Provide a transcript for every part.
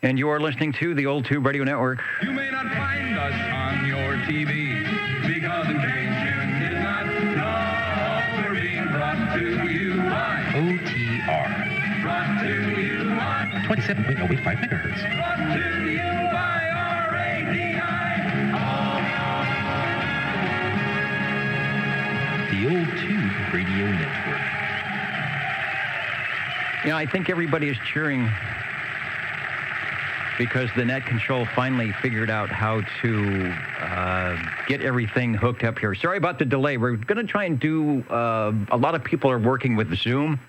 And you are listening to the Old Tube Radio Network. You may not find us on your TV because in case you did not know, we're being brought to you by OTR. Brought to you by 27.085 megahertz. Brought to you by RADI. The Old Tube Radio Network. You know, I think everybody is cheering because the net control finally figured out how to get everything hooked up here. Sorry about the delay. We're going to try and do, a lot of people are working with Zoom,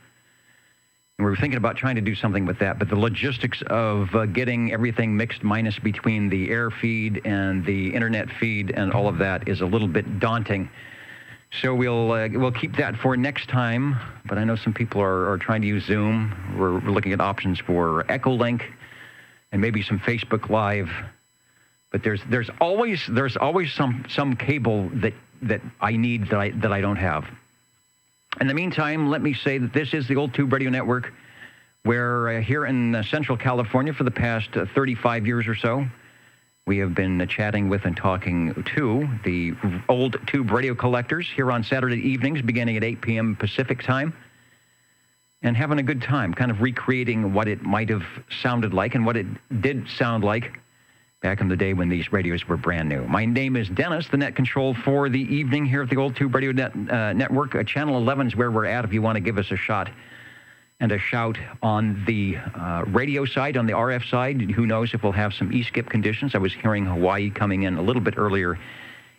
and we're thinking about trying to do something with that, but the logistics of getting everything mixed minus between the air feed and the internet feed and all of that is a little bit daunting. So we'll keep that for next time, but I know some people are trying to use Zoom. We're looking at options for Echolink and maybe some Facebook Live, but there's always some cable that I need that I don't have. In the meantime, let me say that this is the Old Tube Radio Network. We're here in Central California for the past 35 years or so. We have been chatting with and talking to the Old Tube radio collectors here on Saturday evenings beginning at 8 p.m. Pacific time, and having a good time, kind of recreating what it might have sounded like and what it did sound like back in the day when these radios were brand new. My name is Dennis, the net control for the evening here at the Old Tube Radio Network. Channel 11 is where we're at if you want to give us a shot and a shout on the radio side, on the RF side. Who knows if we'll have some E-skip conditions. I was hearing Hawaii coming in a little bit earlier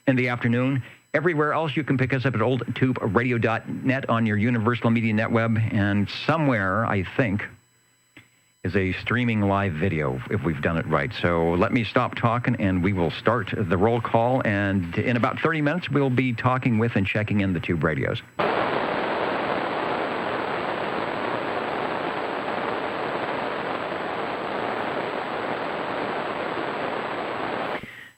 in the afternoon. Everywhere else, you can pick us up at oldtuberadio.net on your Universal Media Netweb, and somewhere, I think, is a streaming live video if we've done it right. So let me stop talking, and we will start the roll call, and in about 30 minutes, we'll be talking with and checking in the tube radios.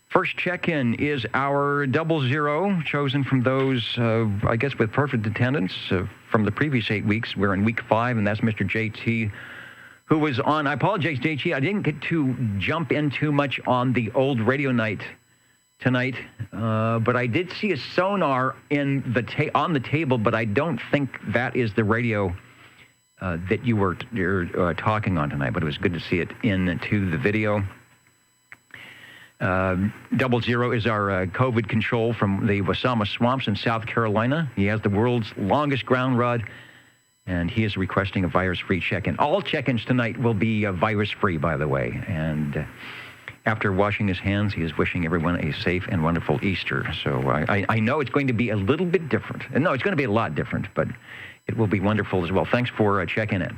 First check-in is our 00, chosen from those, I guess, with perfect attendance from the previous 8 weeks. We're in week 5, and that's Mr. JT, who was on. I apologize, JT. I didn't get to jump in too much on the old radio night tonight, but I did see a sonar in on the table, but I don't think that is the radio that you're talking on tonight, but it was good to see it into the video. 00 is our COVID control from the Wasama Swamps in South Carolina. He has the world's longest ground rod, and he is requesting a virus-free check-in. All check-ins tonight will be virus-free, by the way. And after washing his hands, he is wishing everyone a safe and wonderful Easter. So I know it's going to be a little bit different. No, it's going to be a lot different, but it will be wonderful as well. Thanks for checking in.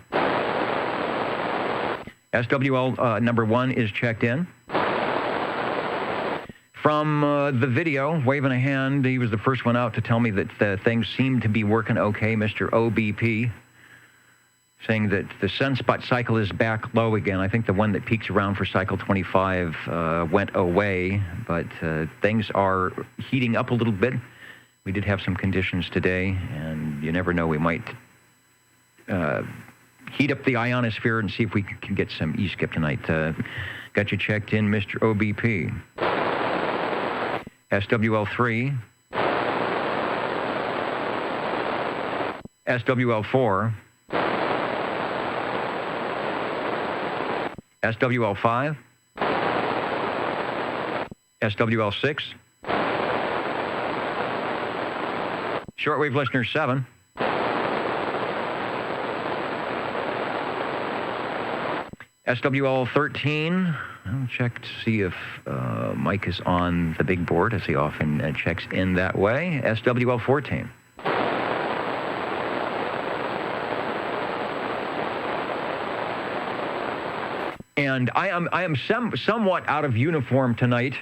SWL number 1 is checked in. From the video, waving a hand, he was the first one out to tell me that things seem to be working okay, Mr. OBP, saying that the sunspot cycle is back low again. I think the one that peaks around for cycle 25 went away, but things are heating up a little bit. We did have some conditions today, and you never know, we might heat up the ionosphere and see if we can get some E-skip tonight. Got you checked in, Mr. OBP. SWL3, SWL4, SWL5, SWL6, shortwave listener 7, SWL13, I'll check to see if Mike is on the big board, as he often checks in that way. SWL14. And I am somewhat out of uniform tonight.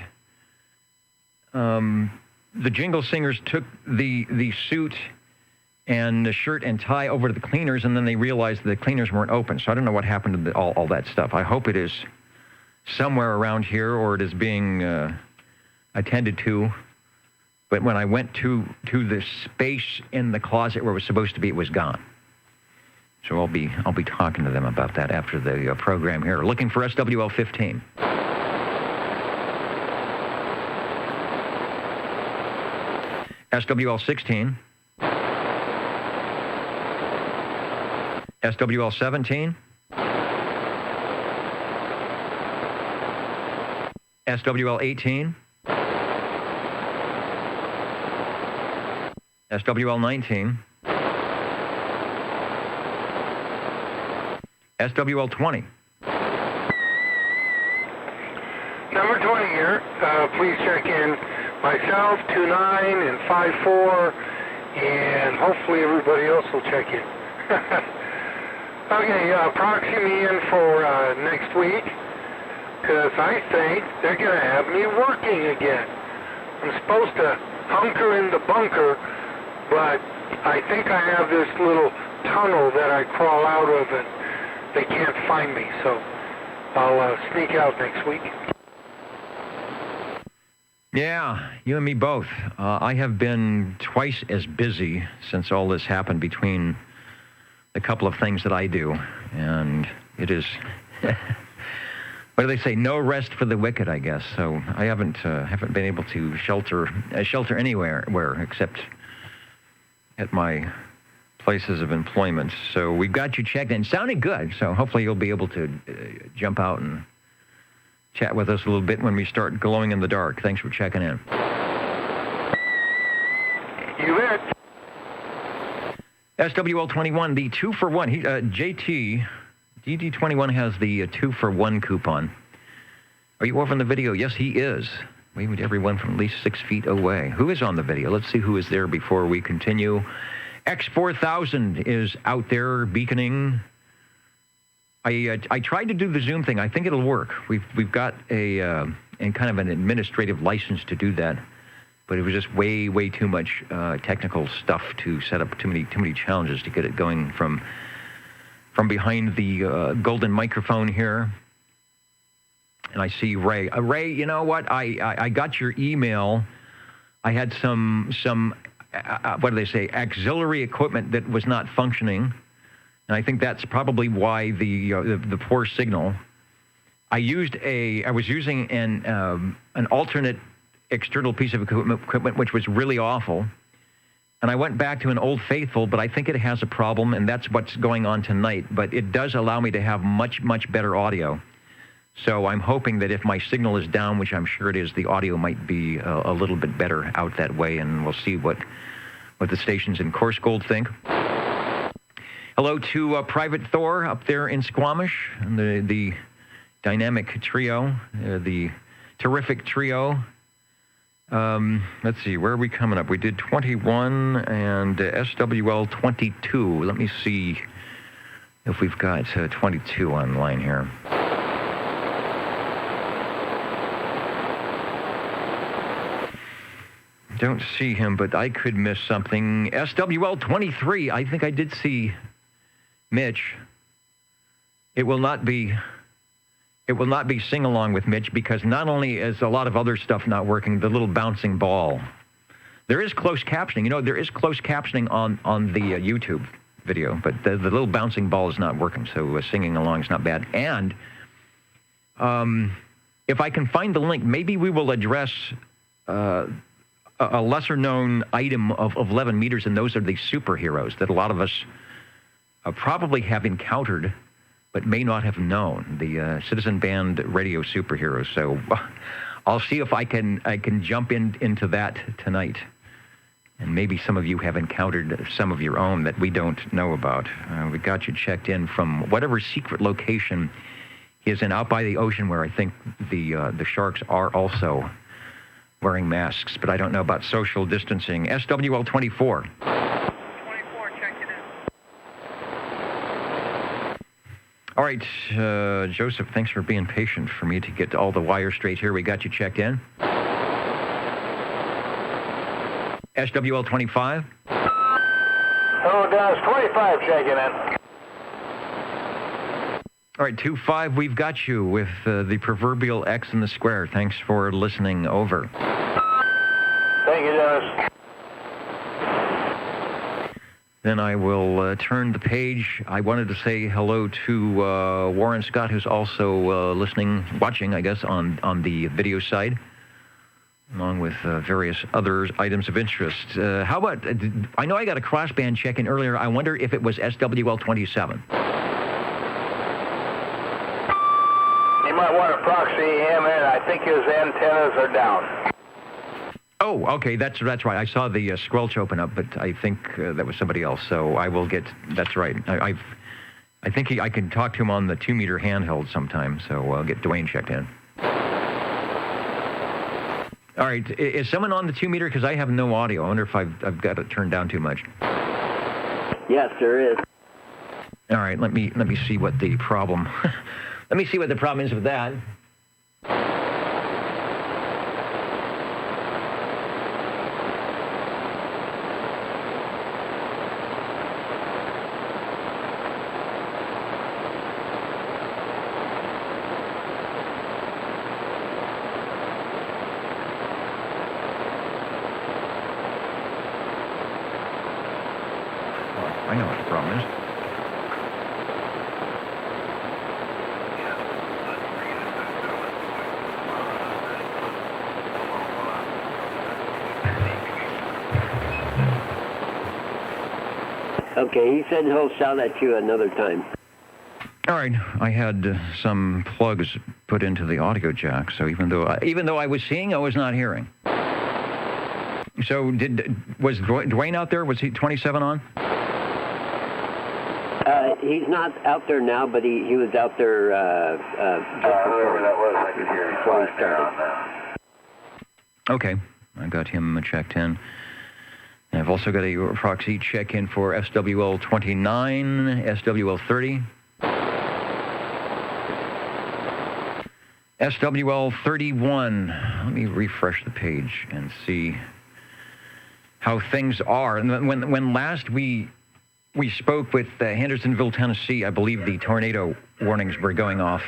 The Jingle Singers took the suit and the shirt and tie over to the cleaners, and then they realized the cleaners weren't open. So I don't know what happened to all that stuff. I hope it is somewhere around here, or it is being attended to. But when I went to the space in the closet where it was supposed to be, it was gone. So I'll be talking to them about that after the program here. Looking for SWL 15. SWL 16. SWL 17. SWL 18. SWL 19. SWL 20. Number 20 here. Please check in. Myself, 29 and 54, and hopefully everybody else will check in. Okay, proxy me in for next week, because I think they're going to have me working again. I'm supposed to hunker in the bunker, but I think I have this little tunnel that I crawl out of, and they can't find me, so I'll sneak out next week. Yeah, you and me both. I have been twice as busy since all this happened between the couple of things that I do, and it is, what do they say, no rest for the wicked, I guess. So I haven't been able to shelter anywhere except at my places of employment. So we've got you checked in. Sounding good, so hopefully you'll be able to jump out and chat with us a little bit when we start glowing in the dark. Thanks for checking in. You bet. SWL 21, the 2-for-1. JT, DD21 has the 2-for-1 coupon. Are you over on the video? Yes, he is. Waving to everyone from at least 6 feet away. Who is on the video? Let's see who is there before we continue. X4000 is out there beaconing. I tried to do the Zoom thing. I think it'll work. We've got and kind of an administrative license to do that, but it was just way too much technical stuff to set up. Too many challenges to get it going from behind the golden microphone here. And I see Ray. Ray, you know what? I got your email. I had some what do they say? Auxiliary equipment that was not functioning. And I think that's probably why the poor signal. I was using an alternate external piece of equipment which was really awful, and I went back to an Old Faithful, but I think it has a problem, and that's what's going on tonight. But it does allow me to have much better audio. So I'm hoping that if my signal is down, which I'm sure it is, the audio might be a little bit better out that way, and we'll see what the stations in Coarse Gold think. Hello to Private Thor up there in Squamish, and the dynamic trio, the terrific trio. Let's see, where are we coming up? We did 21 and SWL 22. Let me see if we've got 22 online here. Don't see him, but I could miss something. SWL 23, I think I did see Mitch. It will not be sing-along with Mitch, because not only is a lot of other stuff not working, the little bouncing ball. There is closed captioning. You know, there is closed captioning on the YouTube video, but the little bouncing ball is not working, so singing along is not bad. And if I can find the link, maybe we will address a lesser-known item of 11 meters, and those are the superheroes that a lot of us probably have encountered but may not have known, the Citizen Band radio superheroes. So I'll see if I can jump into that tonight. And maybe some of you have encountered some of your own that we don't know about. We got you checked in from whatever secret location he is in, out by the ocean, where I think the sharks are also wearing masks, but I don't know about social distancing. SWL 24. 24, checking in. All right, Joseph, thanks for being patient for me to get all the wires straight here. We got you checked in. SWL 25. Hello, Dallas 25, checking in. All right, 25, we've got you with the proverbial X in the square. Thanks for listening. Over. Thank you, Dallas. then I will turn the page. I wanted to say hello to Warren Scott, who's also watching, I guess, on the video side, along with various other items of interest. How about, I know I got a crossband check-in earlier. I wonder if it was SWL-27. You might want to proxy him in. I think his antennas are down. Oh, okay, that's right. I saw the squelch open up, but I think that was somebody else. So I will get. That's right. I think I can talk to him on the 2-meter handheld sometime. So I'll get Dwayne checked in. All right, is someone on the 2-meter? Because I have no audio. I wonder if I've got it turned down too much. Yes, there is. All right, let me see what the problem. Let me see what the problem is with that. I know what the problem is. Okay, he said he'll shout at you another time. All right, I had some plugs put into the audio jack, so even though I was seeing, I was not hearing. So was Dwayne out there? Was he 27 on? He's not out there now, but he was out there just before that was. I could hear before he started. Okay, I got him checked in. And I've also got a proxy check-in for SWL-29, SWL-30. SWL-31. Let me refresh the page and see how things are. And when last we spoke with Hendersonville, Tennessee, I believe the tornado warnings were going off.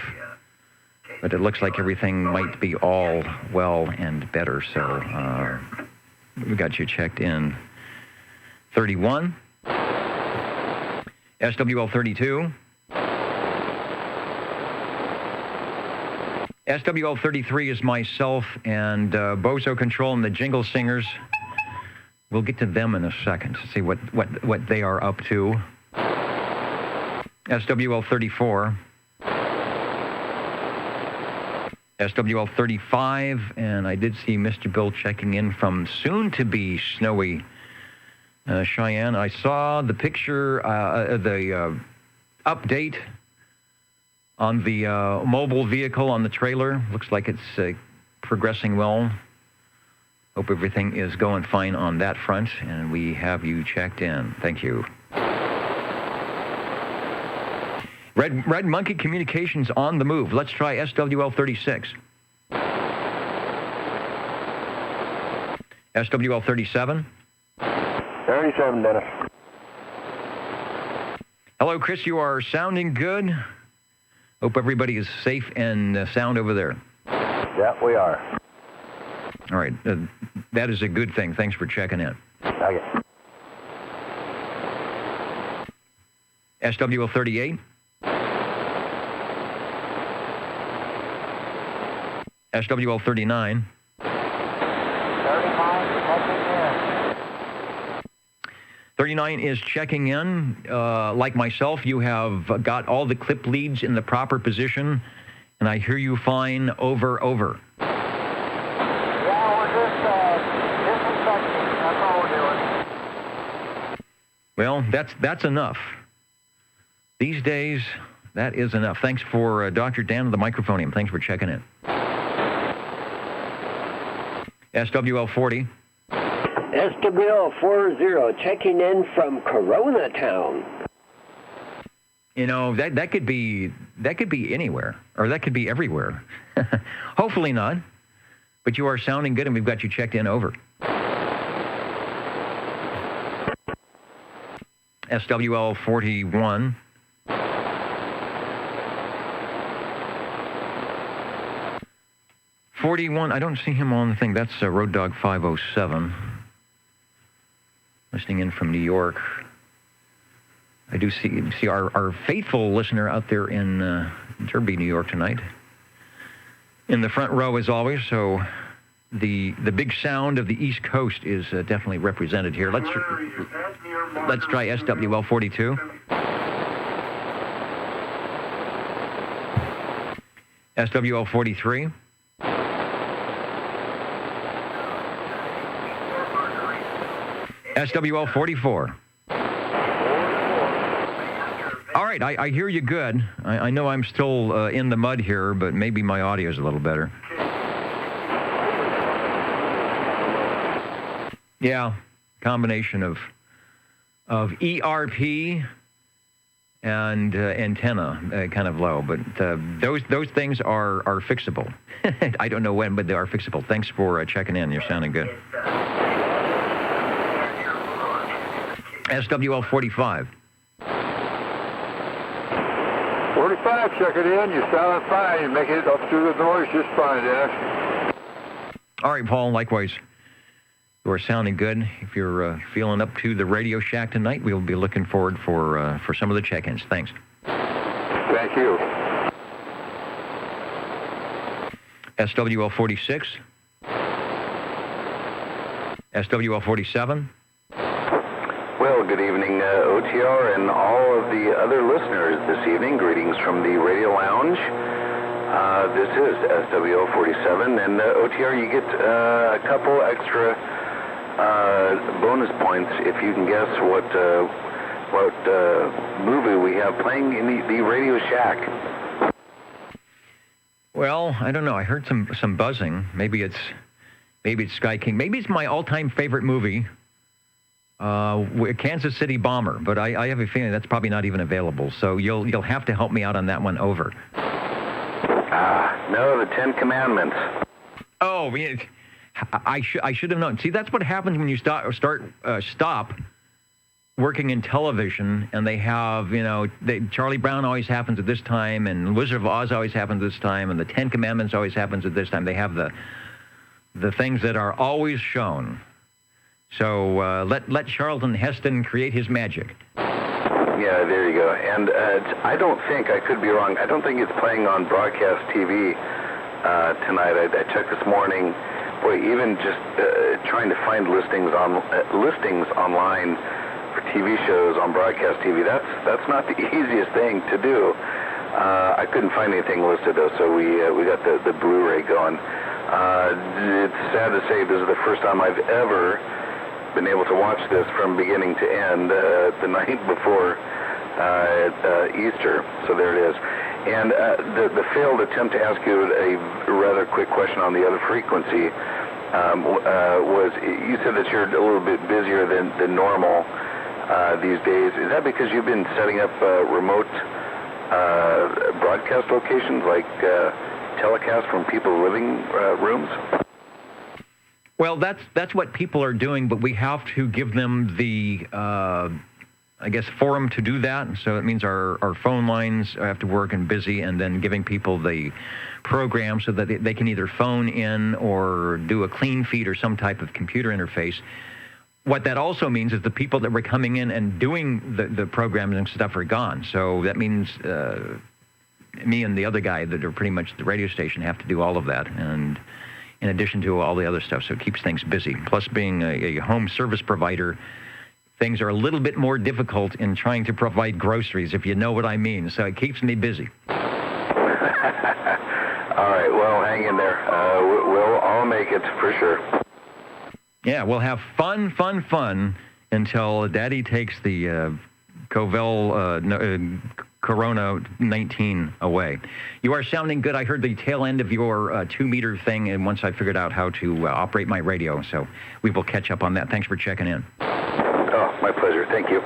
But it looks like everything might be all well and better. So we got you checked in. 31. SWL-32. SWL-33 is myself and Bozo Control and the Jingle Singers. We'll get to them in a second to see what they are up to. SWL-34. SWL-35, and I did see Mr. Bill checking in from soon-to-be snowy Cheyenne. I saw the picture, the update on the mobile vehicle on the trailer. Looks like it's progressing well. Hope everything is going fine on that front, and we have you checked in. Thank you. Red Monkey Communications on the move. Let's try SWL-36. SWL-37. 37, Dennis. Hello, Chris. You are sounding good. Hope everybody is safe and sound over there. Yeah, we are. All right. That is a good thing. Thanks for checking in. Okay. SWL-38. SWL-39. 39 is checking in. Like myself, you have got all the clip leads in the proper position, and I hear you fine. Over. Yeah, we're just disinfecting. That's all we're doing. Well, that's enough. These days, that is enough. Thanks for Dr. Dan of the Microphonium. Thanks for checking in. SWL-40. SWL-40, checking in from Corona Town. You know, that could be anywhere, or that could be everywhere. Hopefully not. But you are sounding good, and we've got you checked in. Over. SWL-41. I don't see him on the thing. That's Road Dog 507. Listening in from New York. I do see our faithful listener out there in Derby, New York tonight. In the front row as always, so the big sound of the East Coast is definitely represented here. Let's try SWL 42. SWL 43. SWL 44. All right, I hear you good. I know I'm still in the mud here, but maybe my audio is a little better. Yeah, combination of ERP and antenna, kind of low, but those things are fixable. I don't know when, but they are fixable. Thanks for checking in. You're sounding good. SWL 45. 45, check it in. You're sounding fine. You're making it up through the noise just fine, Dennis. All right, Paul, likewise. You are sounding good. If you're feeling up to the Radio Shack tonight, we'll be looking forward for some of the check-ins. Thanks. Thank you. SWL 46. SWL 47. Well, good evening, OTR and all of the other listeners this evening. Greetings from the Radio Lounge. This is SWL 47, and OTR, you get a couple extra bonus points if you can guess what movie we have playing in the Radio Shack. Well, I don't know. I heard some buzzing. Maybe it's Sky King. Maybe it's my all-time favorite movie. Kansas City Bomber, but I have a feeling that's probably not even available. So you'll have to help me out on that one. Over. No, the Ten Commandments. Oh, I should have known. See, that's what happens when you stop working in television, and they have Charlie Brown always happens at this time, and Wizard of Oz always happens at this time, and the Ten Commandments always happens at this time. They have the things that are always shown. So let Charlton Heston create his magic. Yeah, there you go. And I don't think, I could be wrong, I don't think it's playing on broadcast TV tonight. I checked this morning. Boy, even just trying to find listings online for TV shows on broadcast TV, that's not the easiest thing to do. I couldn't find anything listed, though, so we got the Blu-ray going. It's sad to say this is the first time I've ever been able to watch this from beginning to end the night before Easter. So there it is. And the failed attempt to ask you a rather quick question on the other frequency was, you said that you're a little bit busier than normal these days. Is that because you've been setting up remote broadcast locations, like telecast from people's living rooms? Well, that's what people are doing, but we have to give them the, forum to do that. So it means our phone lines have to work and busy, and then giving people the program so that they can either phone in or do a clean feed or some type of computer interface. What that also means is the people that were coming in and doing the programs and stuff are gone. So that means me and the other guy that are pretty much the radio station have to do all of that, and in addition to all the other stuff, so it keeps things busy. Plus, being a home service provider, things are a little bit more difficult in trying to provide groceries, if you know what I mean. So it keeps me busy. All right, well, hang in there. We'll all make it for sure. Yeah, we'll have fun until Daddy takes the Corona 19 away. You are sounding good. I heard the tail end of your 2-meter thing, and once I figured out how to operate my radio, so we will catch up on that. Thanks for checking in. Oh, my pleasure. Thank you.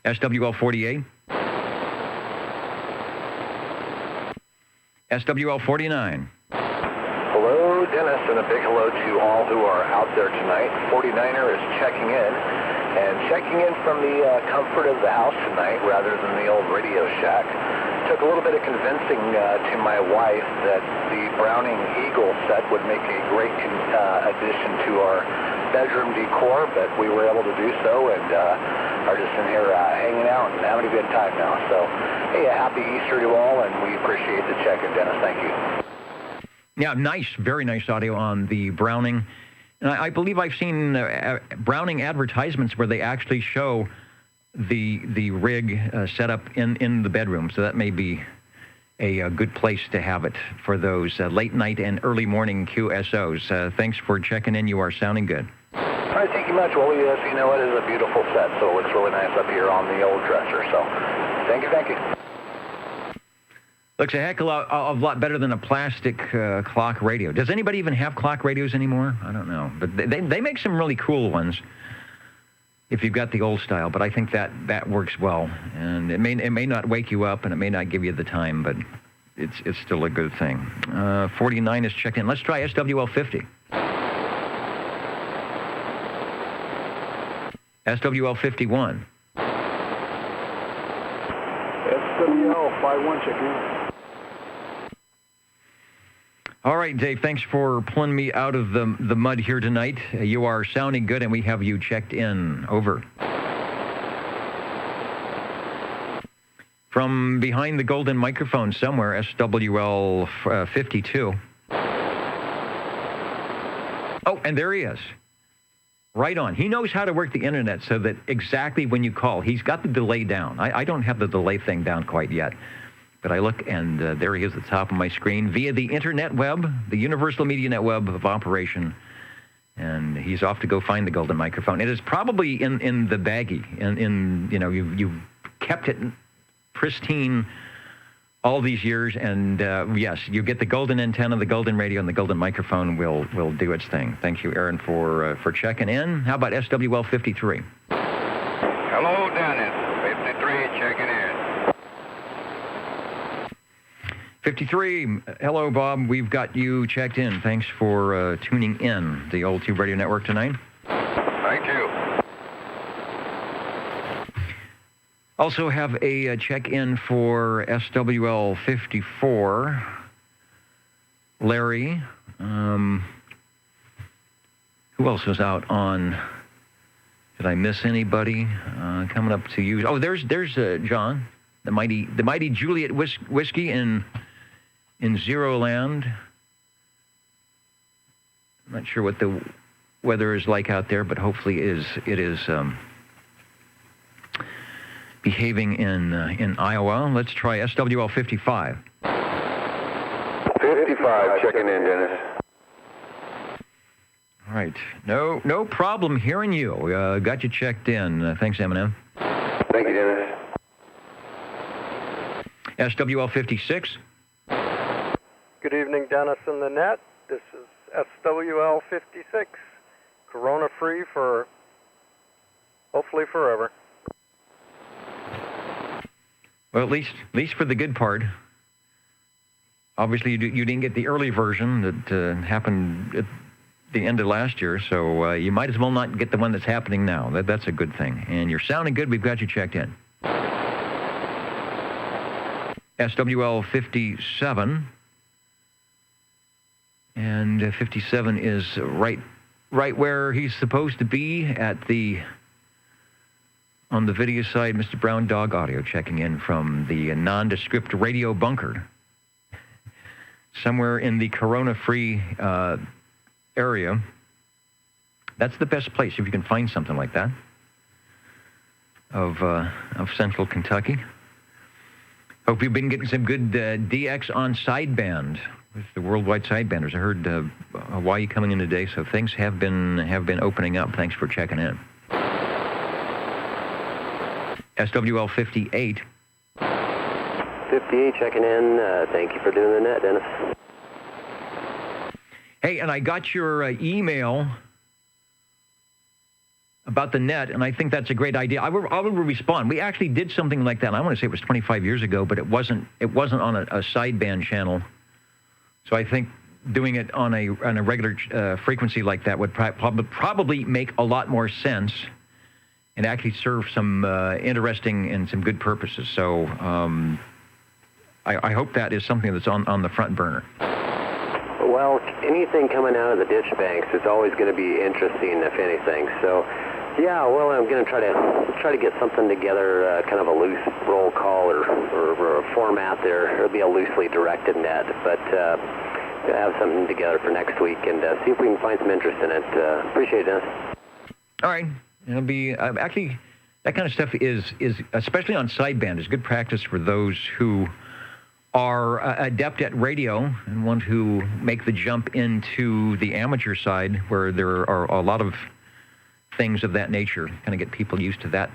SWL 48. SWL 49. Hello, Dennis, and a big hello to all who are out there tonight. 49er is checking in. And checking in from the comfort of the house tonight rather than the old Radio Shack. Took a little bit of convincing to my wife that the Browning Eagle set would make a great addition to our bedroom decor, but we were able to do so and are just in here hanging out and having a good time now. So, hey, a happy Easter to all, and we appreciate the check-in, Dennis. Thank you. Yeah, nice, very nice audio on the Browning. And I believe I've seen Browning advertisements where they actually show the rig set up in the bedroom. So that may be a good place to have it for those late night and early morning QSOs. Thanks for checking in. You are sounding good. All right, thank you much. Well, as you know, it is a beautiful set, so it looks really nice up here on the old dresser. So thank you, thank you. Looks a heck of a lot better than a plastic clock radio. Does anybody even have clock radios anymore? I don't know. But they make some really cool ones if you've got the old style. But I think that works well. And it may not wake you up and it may not give you the time, but it's still a good thing. 49 is checked in. Let's try SWL 50. SWL 51. SWL 51 check in. All right, Dave, thanks for pulling me out of the mud here tonight. You are sounding good, and we have you checked in. Over. From behind the golden microphone somewhere, SWL 52. Oh, and there he is. Right on. He knows how to work the internet so that exactly when you call, he's got the delay down. I don't have the delay thing down quite yet. But I look, and there he is at the top of my screen via the internet web, the Universal Media Net web of operation. And he's off to go find the golden microphone. It is probably in the baggie. You've kept it pristine all these years. And yes, you get the golden antenna, the golden radio, and the golden microphone will do its thing. Thank you, Aaron, for checking in. How about SWL 53? Hello, Dennis. 53 checking in. 53, hello, Bob. We've got you checked in. Thanks for tuning in the Old Tube Radio Network tonight. Thank you. Also have a check-in for SWL 54. Larry. Who else was out on? Did I miss anybody? Coming up to you. Oh, there's John, the mighty Juliet Whiskey in Zero Land. I'm not sure what the weather is like out there, but hopefully it is behaving in Iowa. Let's try SWL 55. 55 checking in, Dennis. All right. No problem hearing you. Got you checked in. Thanks, Eminem. Thank you, Dennis. SWL 56. Good evening, Dennis and the net. This is SWL 56. Corona-free for hopefully forever. Well, at least for the good part. Obviously, you didn't get the early version that happened at the end of last year, so you might as well not get the one that's happening now. That's a good thing. And you're sounding good. We've got you checked in. SWL 57. And 57 is right where he's supposed to be on the video side. Mr. Brown Dog Audio checking in from the nondescript radio bunker. Somewhere in the corona-free area. That's the best place if you can find something like that of central Kentucky. Hope you've been getting some good DX on sideband with the worldwide sidebanders. I heard Hawaii coming in today, so things have been opening up. Thanks for checking in. SWL 58. 58 checking in. Thank you for doing the net, Dennis. Hey, and I got your email about the net, and I think that's a great idea. I will respond. We actually did something like that. I want to say it was 25 years ago, but it wasn't on a sideband channel. So I think doing it on a regular frequency like that would probably make a lot more sense and actually serve some interesting and some good purposes. So I hope that is something that's on the front burner. Well, anything coming out of the ditch banks is always going to be interesting, if anything. So, yeah, well, I'm going to try to get something together, kind of a loose roll call or a format there. It'll be a loosely directed net, but have something together for next week and see if we can find some interest in it. Appreciate it, Dennis. All right. It'll be actually that kind of stuff is especially on sideband is good practice for those who are adept at radio and want to make the jump into the amateur side where there are a lot of things of that nature. Kind of get people used to that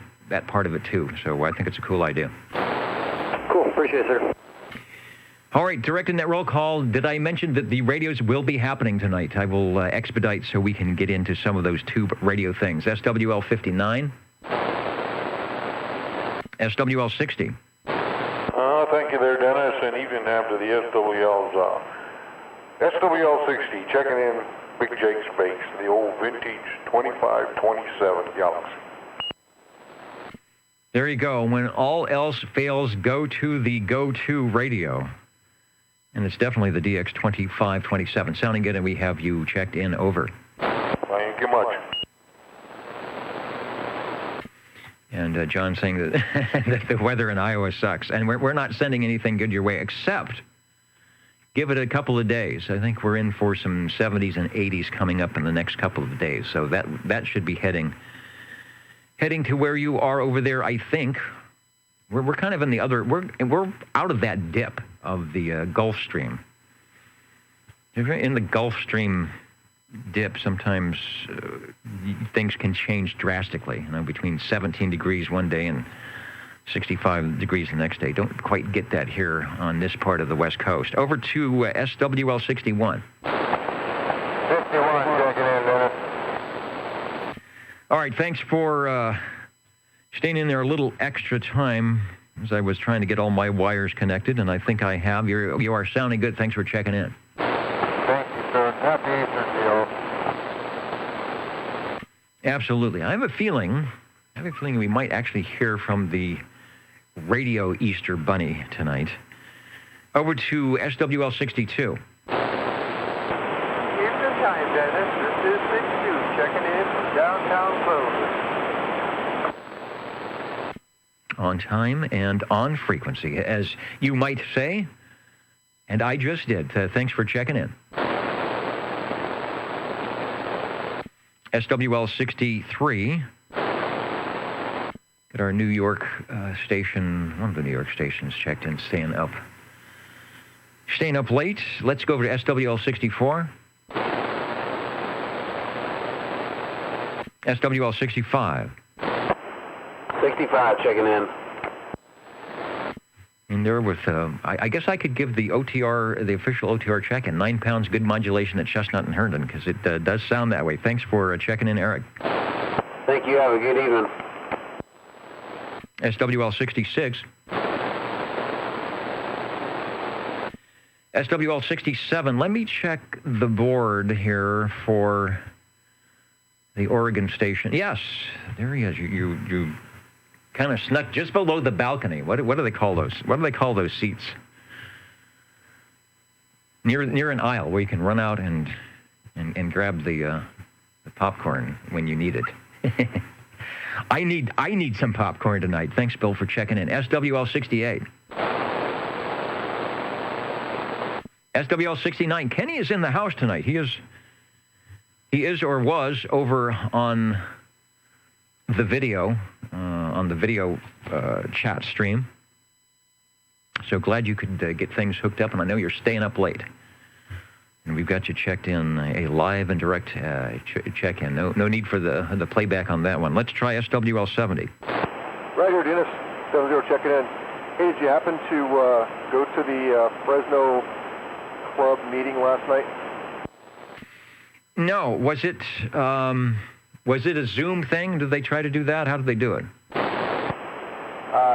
part of it too. So I think it's a cool idea. Cool. Appreciate it, sir. All right, directed net roll call. Did I mention that the radios will be happening tonight? I will expedite so we can get into some of those two radio things. SWL 59, SWL 60. Thank you there, Dennis, and evening after the SWL's SWL 60 checking in Big Jake's base, the old vintage 2527 Galaxy. There you go. When all else fails, go to the go-to radio. And it's definitely the DX2527. Sounding good, and we have you checked in. Over. Thank you much. And John saying that, that the weather in Iowa sucks. And we're not sending anything good your way, except give it a couple of days. I think we're in for some 70s and 80s coming up in the next couple of days. So that should be heading to where you are over there, I think. We're kind of in the other, we're out of that dip of the Gulf Stream. If you're in the Gulf Stream dip, sometimes things can change drastically. Between 17 degrees one day and 65 degrees the next day. Don't quite get that here on this part of the West Coast. Over to SWL 61. 51, checking in, Dennis. All right, thanks for staying in there a little extra time as I was trying to get all my wires connected, and I think I have. You are sounding good. Thanks for checking in. Thank you, sir. Happy Easter to you. Absolutely. I have a feeling we might actually hear from the radio Easter Bunny tonight. Over to SWL 62. Eastern time, Dennis. This is 62, checking in from downtown Clovis. On time and on frequency, as you might say. And I just did. Thanks for checking in. SWL 63. Get our New York station, one of the New York stations checked in, staying up late. Let's go over to SWL 64. SWL 65. 65 checking in. And there with, I guess I could give the OTR, the official OTR check in 9 pounds, good modulation at Chestnut and Herndon, because it does sound that way. Thanks for checking in, Eric. Thank you. Have a good evening. SWL 66. SWL 67. Let me check the board here for the Oregon station. Yes, there he is. You kind of snuck just below the balcony. What do they call those? What do they call those seats? Near an aisle where you can run out and grab the popcorn when you need it. I need some popcorn tonight. Thanks, Bill, for checking in. SWL 68. SWL 69. Kenny is in the house tonight. He is or was over on the video, chat stream. So glad you could get things hooked up, and I know you're staying up late. And we've got you checked in, a live and direct check-in. No need for the playback on that one. Let's try SWL 70. Right here, Dennis. 70 checking in. Hey, did you happen to go to the Fresno Club meeting last night? No. Was it a Zoom thing? Did they try to do that? How did they do it?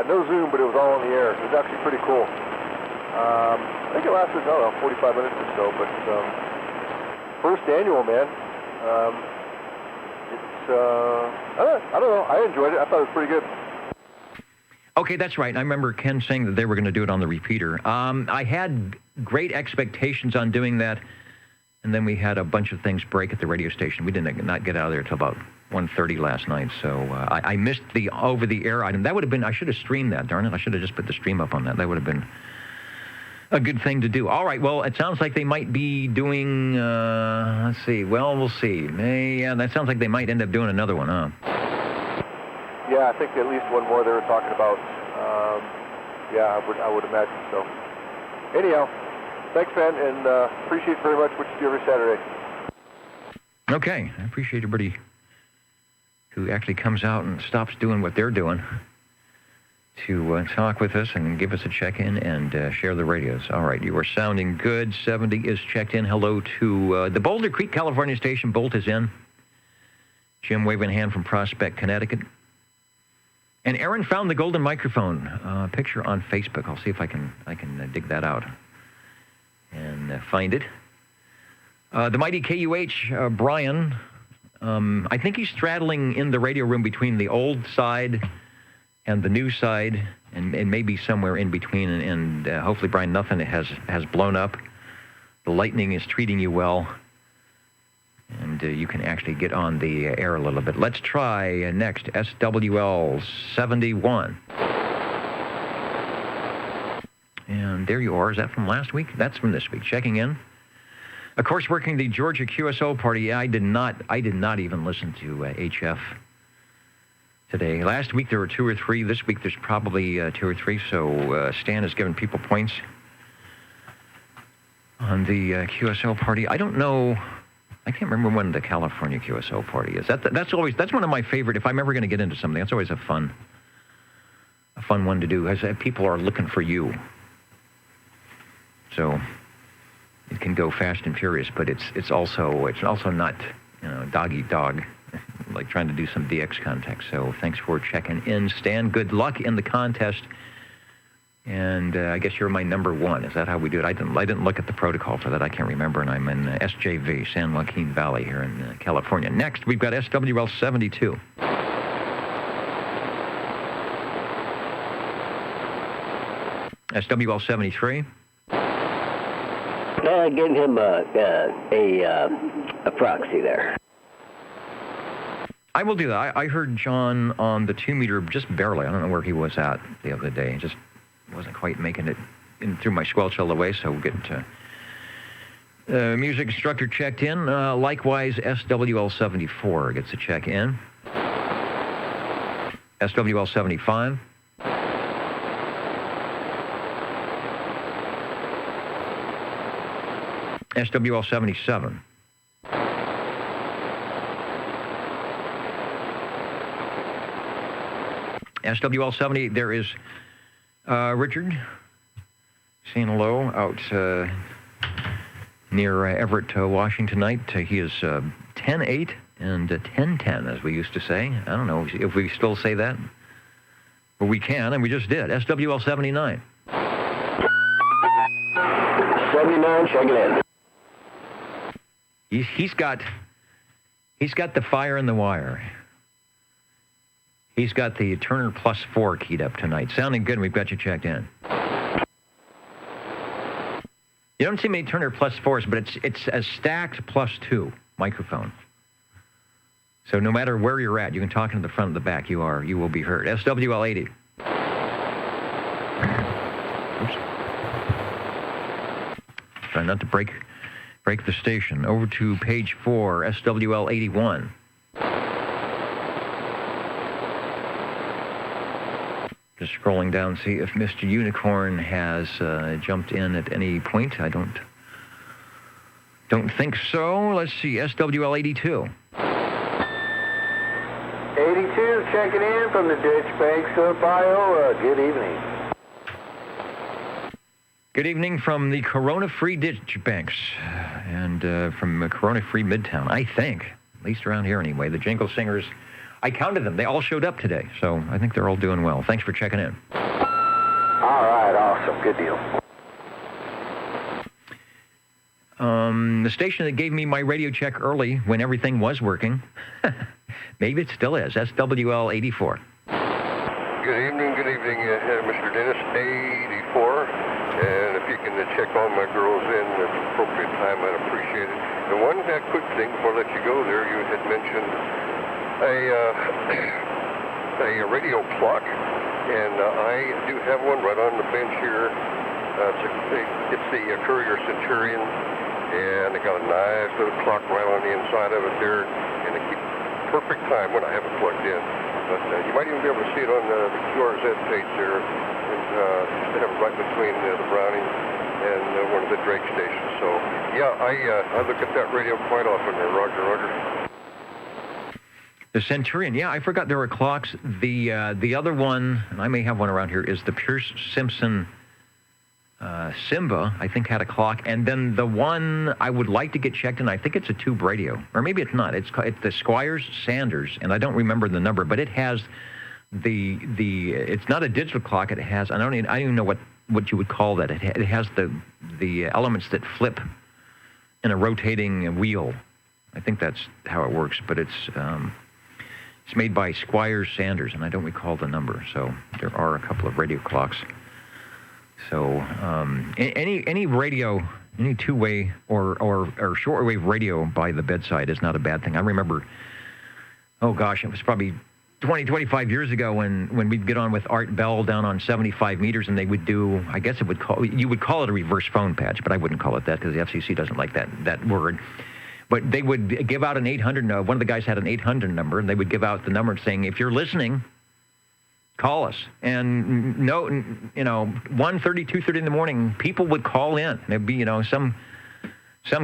No Zoom, but it was all on the air. It was actually pretty cool. I think it lasted, 45 minutes or so, but first annual, man. I don't know. I enjoyed it. I thought it was pretty good. Okay, that's right. I remember Ken saying that they were going to do it on the repeater. I had great expectations on doing that And then we had a bunch of things break at the radio station. We did not get out of there till about 1:30 last night. So I missed the over-the-air item. That would have been, I should have streamed that, darn it. I should have just put the stream up on that. That would have been a good thing to do. All right, well, it sounds like they might be doing, let's see. Well, we'll see. Yeah, that sounds like they might end up doing another one, huh? Yeah, I think at least one more they were talking about. Yeah, I would imagine so. Anyhow, thanks, man, and appreciate very much what you do every Saturday. Okay, I appreciate everybody who actually comes out and stops doing what they're doing to talk with us and give us a check-in and share the radios. All right, you are sounding good. 70 is checked in. Hello to the Boulder Creek, California station. Bolt is in. Jim waving a hand from Prospect, Connecticut. And Aaron found the golden microphone picture on Facebook. I'll see if I can dig that out and find it. The mighty KUH, Brian, I think he's straddling in the radio room between the old side and the new side, and maybe somewhere in between. And hopefully, Brian, nothing has blown up. The lightning is treating you well, and you can actually get on the air a little bit. Let's try next, SWL 71. And there you are. Is that from last week? That's from this week. Checking in. Of course, working the Georgia QSO party. Yeah, I did not even listen to HF today. Last week there were 2 or 3. This week there's probably 2 or 3. So Stan has given people points on the QSO party. I don't know. I can't remember when the California QSO party is. That's one of my favorite. If I'm ever going to get into something, that's always a fun one to do. As people are looking for you. So it can go fast and furious, but it's also not, dog eat dog, like trying to do some DX context. So thanks for checking in, Stan. Good luck in the contest. And I guess you're my number 1. Is that how we do it? I didn't look at the protocol for that. I can't remember. And I'm in SJV, San Joaquin Valley here in California. Next, we've got SWL 72. SWL 73. Give him a proxy there. I will do that. I heard John on the 2-meter just barely. I don't know where he was at the other day. Just wasn't quite making it in through my squelch all the way, so we'll get music instructor checked in. Likewise, SWL 74 gets a check in. SWL 75. SWL 77. SWL 78, there is Richard saying hello out near Everett, Washington tonight. He is 10-8 and 10-10, as we used to say. I don't know if we still say that. But we can, and we just did. SWL 79. 79, check it in. He's got the fire in the wire. He's got the Turner +4 keyed up tonight. Sounding good. We've got you checked in. You don't see many Turner +4s, but it's a stacked +2 microphone. So no matter where you're at, you can talk into the front and the back. You will be heard. SWL 80. Oops. Try not to break the station. Over to page 4, SWL 81. Just scrolling down, see if Mr. Unicorn has jumped in at any point. I don't think so. Let's see, SWL 82. 82, checking in from the Ditch Banks of Iowa. Good evening. Good evening from the Corona-free Ditch Banks and from Corona-free Midtown, I think. At least around here anyway. The Jingle Singers, I counted them. They all showed up today, so I think they're all doing well. Thanks for checking in. All right, awesome. Good deal. The station that gave me my radio check early when everything was working, maybe it still is, SWL 84. Good evening, Mr. Dennis, 84. And if you can check all my girls in at the appropriate time, I'd appreciate it. And one quick thing before I let you go there, you had mentioned a radio clock, and I do have one right on the bench here. It's the Courier Centurion, and it got a nice little clock right on the inside of it there, and it keeps perfect time when I have it plugged in. But you might even be able to see it on the QRZ page there. They have it right between the Browning and one of the Drake stations. So, yeah, I look at that radio quite often there, Roger. The Centurion, yeah, I forgot there were clocks. The other one, and I may have one around here, is the Pierce Simpson Simba, I think, had a clock. And then the one I would like to get checked in, I think it's a tube radio. Or maybe it's not. It's the Squires Sanders, and I don't remember the number, but it has it's not a digital clock. It has, I don't even know what you would call that. It has the elements that flip in a rotating wheel. I think that's how it works, but it's made by Squires Sanders, and I don't recall the number. So there are a couple of radio clocks. So any radio, any two-way or shortwave radio by the bedside is not a bad thing. I remember, oh gosh, it was probably 25 years ago when we'd get on with Art Bell down on 75 meters, and they would do, I guess you would call it a reverse phone patch, but I wouldn't call it that because the FCC doesn't like that word. But they would give out an 800, one of the guys had an 800 number, and they would give out the number saying, if you're listening, call us. And 1:30, 2:30 in the morning, people would call in. There'd be, some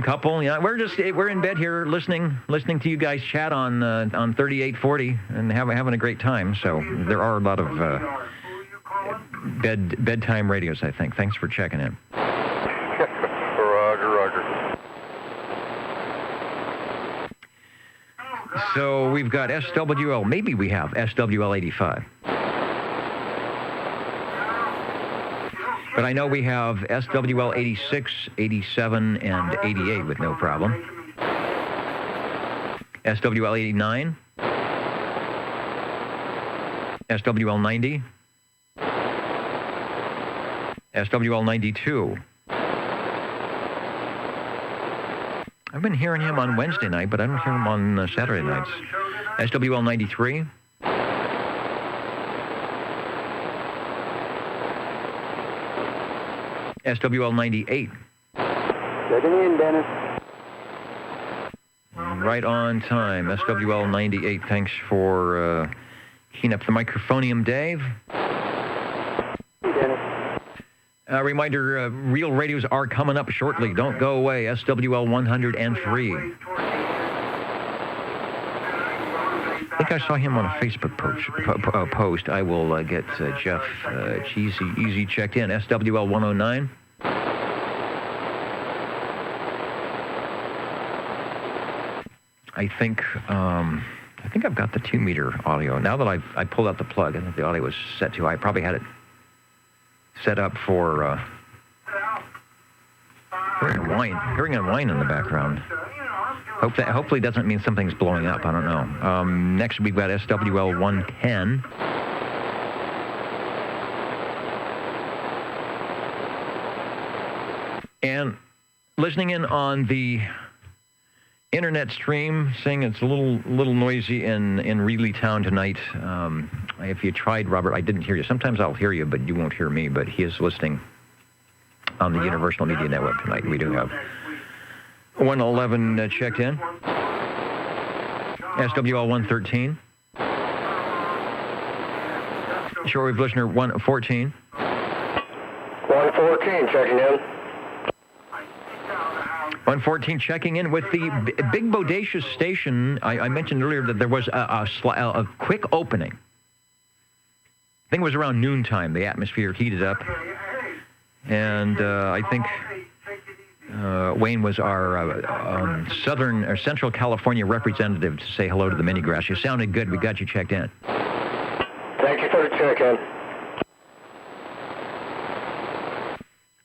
couple, we're in bed here listening to you guys chat on 3840 and having a great time. So there are a lot of bedtime radios, I think. Thanks for checking in. Roger. So we've got SWL. Maybe we have SWL 85. But I know we have SWL 86, 87, and 88 with no problem. SWL 89. SWL 90. SWL 92. I've been hearing him on Wednesday night, but I don't hear him on Saturday nights. SWL 93. SWL 98. Checking in, Dennis. Right on time. SWL 98. Thanks for keying up the microphonium, Dave. Reminder, real radios are coming up shortly. Don't go away. SWL 103. I think I saw him on a Facebook post. I will get Jeff Easy checked in. SWL 109. I think I've got the 2-meter audio. Now that I pulled out the plug, I think the audio was set to. I probably had it set up for hearing a whine in the background. Hopefully it doesn't mean something's blowing up. I don't know. Next we've got SWL 110. And listening in on the internet stream, saying it's a little noisy in Reeleytown tonight. If you tried, Robert, I didn't hear you. Sometimes I'll hear you, but you won't hear me. But he is listening on the Universal Media Network tonight. We do have 111 checked in. SWL 113. Shortwave listener 114. 114 checking in. 114 checking in with the big bodacious station. I mentioned earlier that there was a quick opening. I think it was around noontime. The atmosphere heated up. And I think Wayne was our Southern or Central California representative to say hello to the mini-grass. You sounded good. We got you checked in. Thank you for the check-in.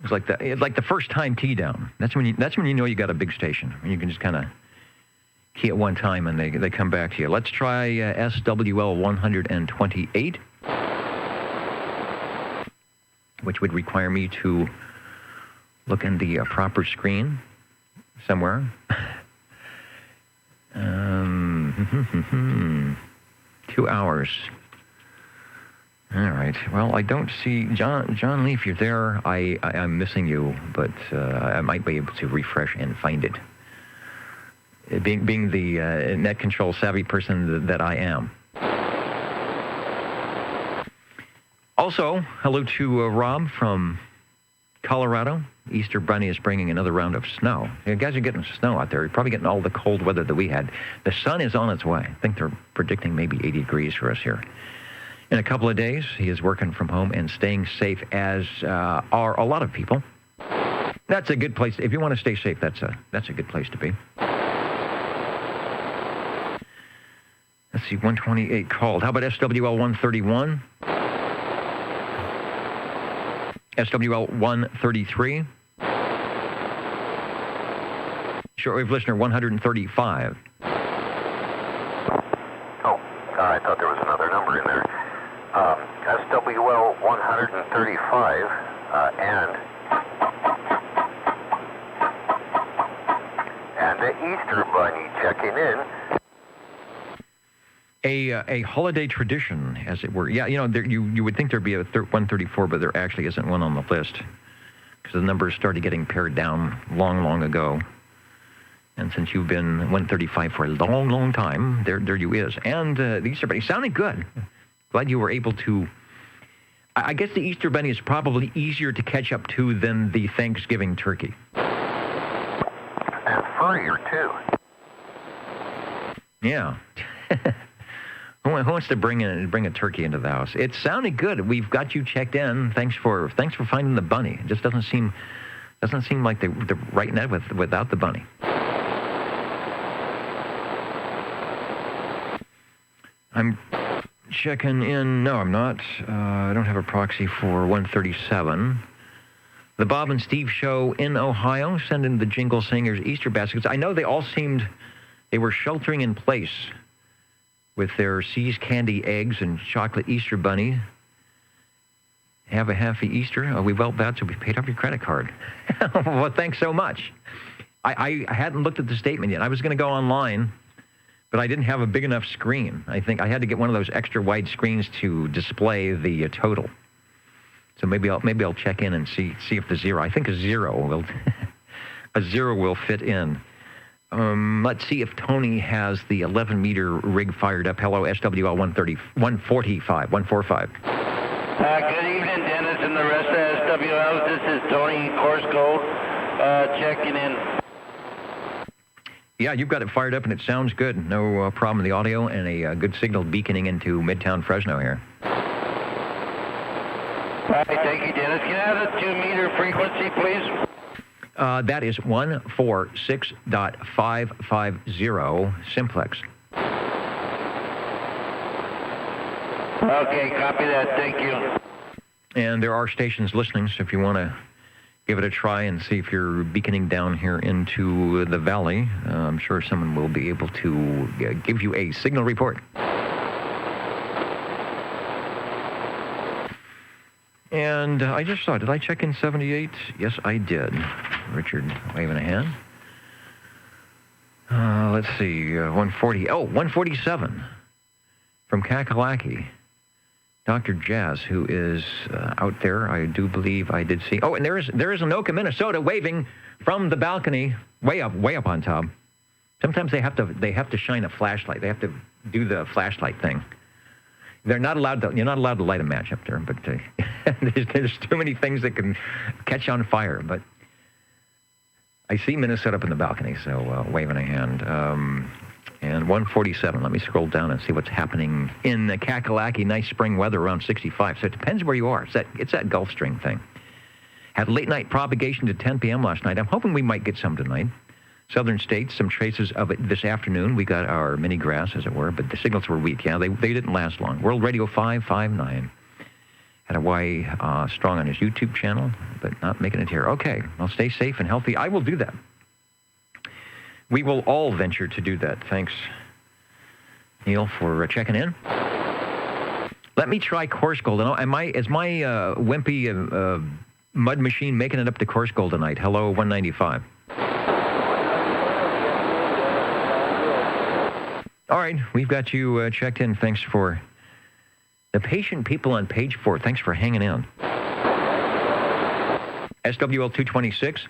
It's like the first time key down. That's when you know you got a big station. When you can just kind of key at one time and they come back to you. Let's try SWL 128, which would require me to look in the proper screen somewhere. 2 hours. All right. Well, I don't see John Lee. If you're there, I'm missing you, but I might be able to refresh and find it. Being the net control savvy person that I am. Also, hello to Rob from Colorado. Easter Bunny is bringing another round of snow. You guys are getting snow out there. You're probably getting all the cold weather that we had. The sun is on its way. I think they're predicting maybe 80 degrees for us here. In a couple of days, he is working from home and staying safe, as are a lot of people. That's a good place. If you want to stay safe, that's a good place to be. Let's see, 128 called. How about SWL 131? SWL 133? Shortwave listener 135. I thought there was another number in there. SWL 135 and the Easter Bunny checking in. A holiday tradition, as it were. Yeah, you would think there'd be a 134, but there actually isn't one on the list because the numbers started getting pared down long ago. And since you've been 135 for a long time, there you is. And the Easter Bunny sounded good. Glad you were able to. I guess the Easter Bunny is probably easier to catch up to than the Thanksgiving turkey. And furrier, too. Yeah. Who wants to bring a turkey into the house? It sounded good. We've got you checked in. Thanks for finding the bunny. It just doesn't seem like they're right net without the bunny. I'm checking in. No, I'm not. I don't have a proxy for 137. The Bob and Steve Show in Ohio sending the Jingle Singers Easter baskets. I know they were sheltering in place with their See's Candy eggs and chocolate Easter bunny. Have a happy Easter. We felt bad, so we paid off your credit card. Well, thanks so much. I hadn't looked at the statement yet. I was going to go online, but I didn't have a big enough screen. I think I had to get one of those extra wide screens to display the total. So maybe I'll check in and see if the zero. I think a zero will fit in. Let's see if Tony has the 11-meter rig fired up. Hello, SWL 145. Good evening, Dennis and the rest of SWLs. This is Tony Corsgold checking in. Yeah, you've got it fired up and it sounds good. No problem in the audio and a good signal beaconing into Midtown Fresno here. All right, thank you, Dennis. Can I have the 2-meter frequency, please? That is 146.550 simplex. Okay, copy that. Thank you. And there are stations listening, so if you want to give it a try and see if you're beaconing down here into the valley, I'm sure someone will be able to give you a signal report. And I just saw, did I check in 78? Yes, I did. Richard waving a hand. Let's see, 140. Oh, 147 from Kakalaki. Dr. Jazz, who is out there, I do believe I did see. Oh, and there is Anoka, Minnesota, waving from the balcony, way up on top. Sometimes they have to shine a flashlight. They have to do the flashlight thing. You're not allowed to light a match up there, but there's too many things that can catch on fire. But I see Minnesota up in the balcony, so waving a hand. And 147, let me scroll down and see what's happening in the Kakalaki. Nice spring weather around 65, so it depends where you are. It's that Gulf Stream thing. Had late night propagation to 10 p.m. last night. I'm hoping we might get some tonight. Southern states, some traces of it this afternoon. We got our mini grass, as it were, but the signals were weak. Yeah, they didn't last long. World Radio 559 had Hawaii strong on his YouTube channel, but not making it here. Okay, well, stay safe and healthy. I will do that. We will all venture to do that. Thanks, Neil, for checking in. Let me try Coarse Gold. Is my wimpy mud machine making it up to Coarse Gold tonight? Hello, 195. All right, we've got you checked in. Thanks for the patient people on page 4. Thanks for hanging in. SWL 226.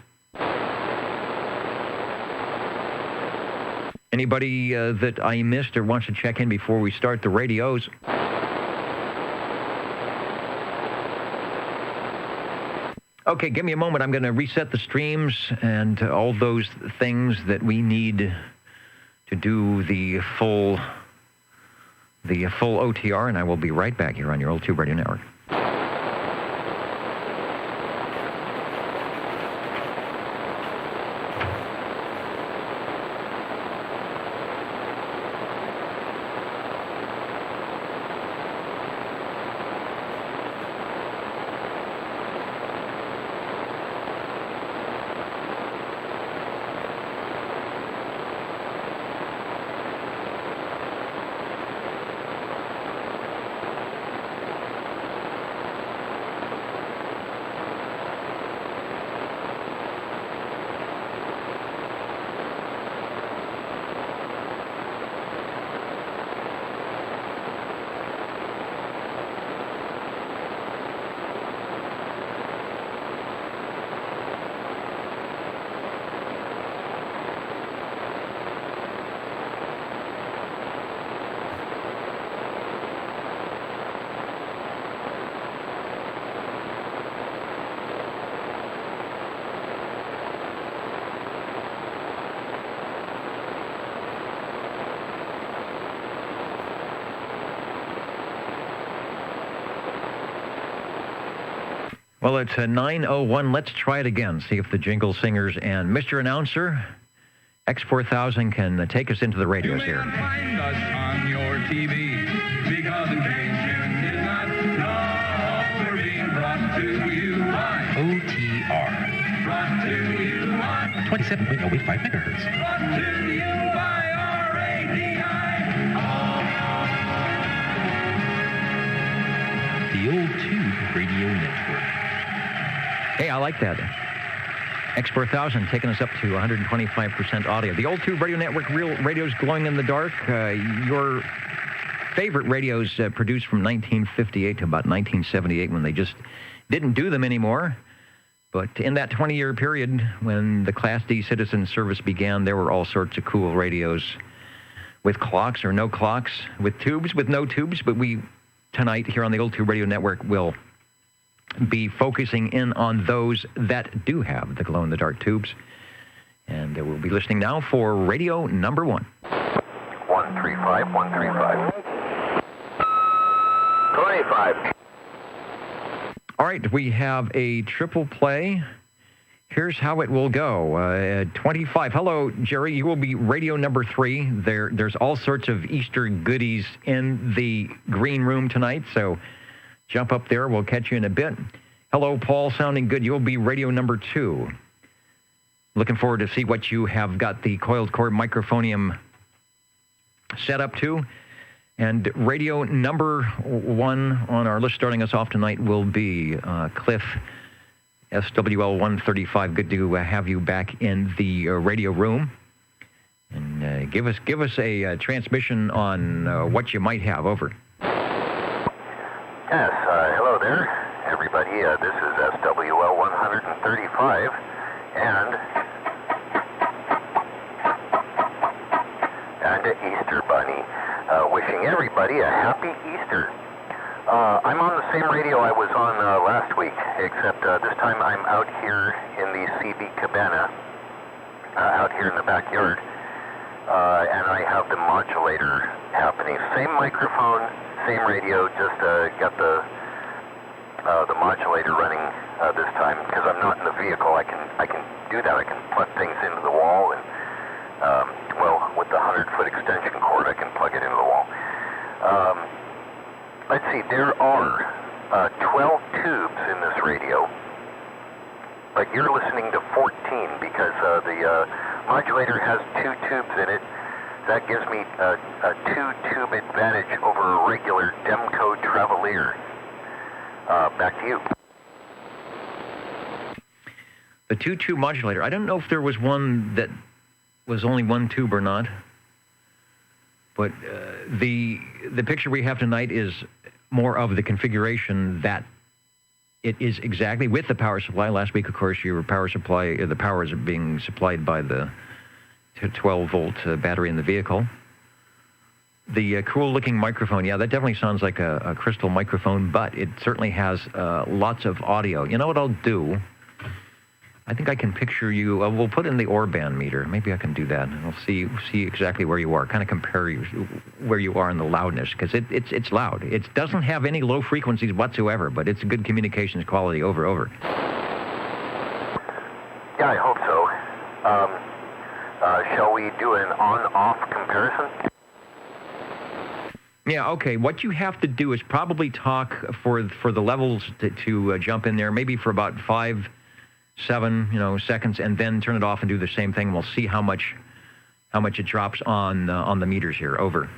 Anybody that I missed or wants to check in before we start the radios? Okay, give me a moment. I'm going to reset the streams and all those things that we need to do the full OTR, and I will be right back here on your old Tube Radio Network. Well, it's 9:01. Let's try it again. See if the jingle singers and Mr. Announcer, X4000, can take us into the radios here. You may not find us on your TV because in case you did not know, we're being brought to you by OTR. Brought to you by 27.085 megahertz. Brought to you by RADI. The Old Tube Radio Network. Hey, I like that. X4000 taking us up to 125% audio. The Old Tube Radio Network, real radios glowing in the dark. Your favorite radios produced from 1958 to about 1978 when they just didn't do them anymore. But in that 20-year period when the Class D citizen service began, there were all sorts of cool radios with clocks or no clocks, with tubes, with no tubes. But we, tonight, here on the Old Tube Radio Network, will be focusing in on those that do have the glow-in-the-dark tubes. And we'll be listening now for radio number 1. 135, 135. 25. All right, we have a triple play. Here's how it will go. 25. Hello, Jerry. You will be radio number 3. There's all sorts of Easter goodies in the green room tonight, so jump up there. We'll catch you in a bit. Hello, Paul. Sounding good. You'll be radio number 2. Looking forward to see what you have got the coiled cord microphonium set up to. And radio number 1 on our list starting us off tonight will be Cliff, SWL 135. Good to have you back in the radio room. And give us a transmission on what you might have. Over. Yes, hello there, everybody. This is SWL 135, and Easter Bunny. Wishing everybody a happy Easter. I'm on the same radio I was on last week, except this time I'm out here in the CB Cabana, out here in the backyard, and I have the modulator happening. Same microphone, same radio, just got the modulator running this time because I'm not in the vehicle. I can do that. I can plug things into the wall, and with the 100-foot extension cord, I can plug it into the wall. Let's see. There are 12 tubes in this radio, but you're listening to 14 because the modulator has 2 tubes in it. That gives me a 2-tube advantage over a regular Demco Travelier. Back to you. The 2-tube modulator. I don't know if there was one that was only 1 tube or not. But the picture we have tonight is more of the configuration that it is exactly with the power supply. Last week, of course, your power supply, the power is being supplied by the 12-volt battery in the vehicle. The cool-looking microphone, yeah, that definitely sounds like a crystal microphone, but it certainly has lots of audio. You know what I'll do? I think I can picture you. We'll put in the Orban meter. Maybe I can do that, and I'll see exactly where you are. Kind of compare where you are in the loudness, because it's loud. It doesn't have any low frequencies whatsoever, but it's good communications quality over. Yeah, I hope so. Shall we do an on-off comparison? Yeah, okay. What you have to do is probably talk for the levels to jump in there, maybe for about 5-7 seconds, and then turn it off and do the same thing. We'll see how much it drops on the meters here. Over.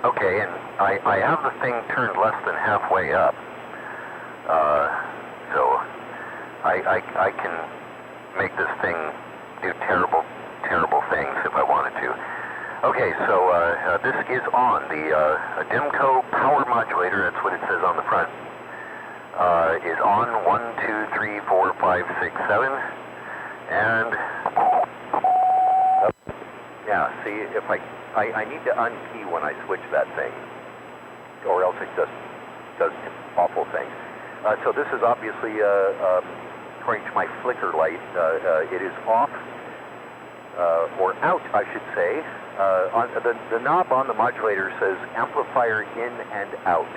Okay, and I have the thing turned less than halfway up, so I can make this thing do terrible things if I wanted to. Okay, so this is on the Demco power modulator. That's what it says on the front. Is on 1, 2, 3, 4, 5, 6, 7, and yeah. See, if I need to unkey when I switch that thing, or else it just does awful things. So this is obviously according to my flicker light. It is off or out, I should say. On the knob on the modulator says amplifier in and out,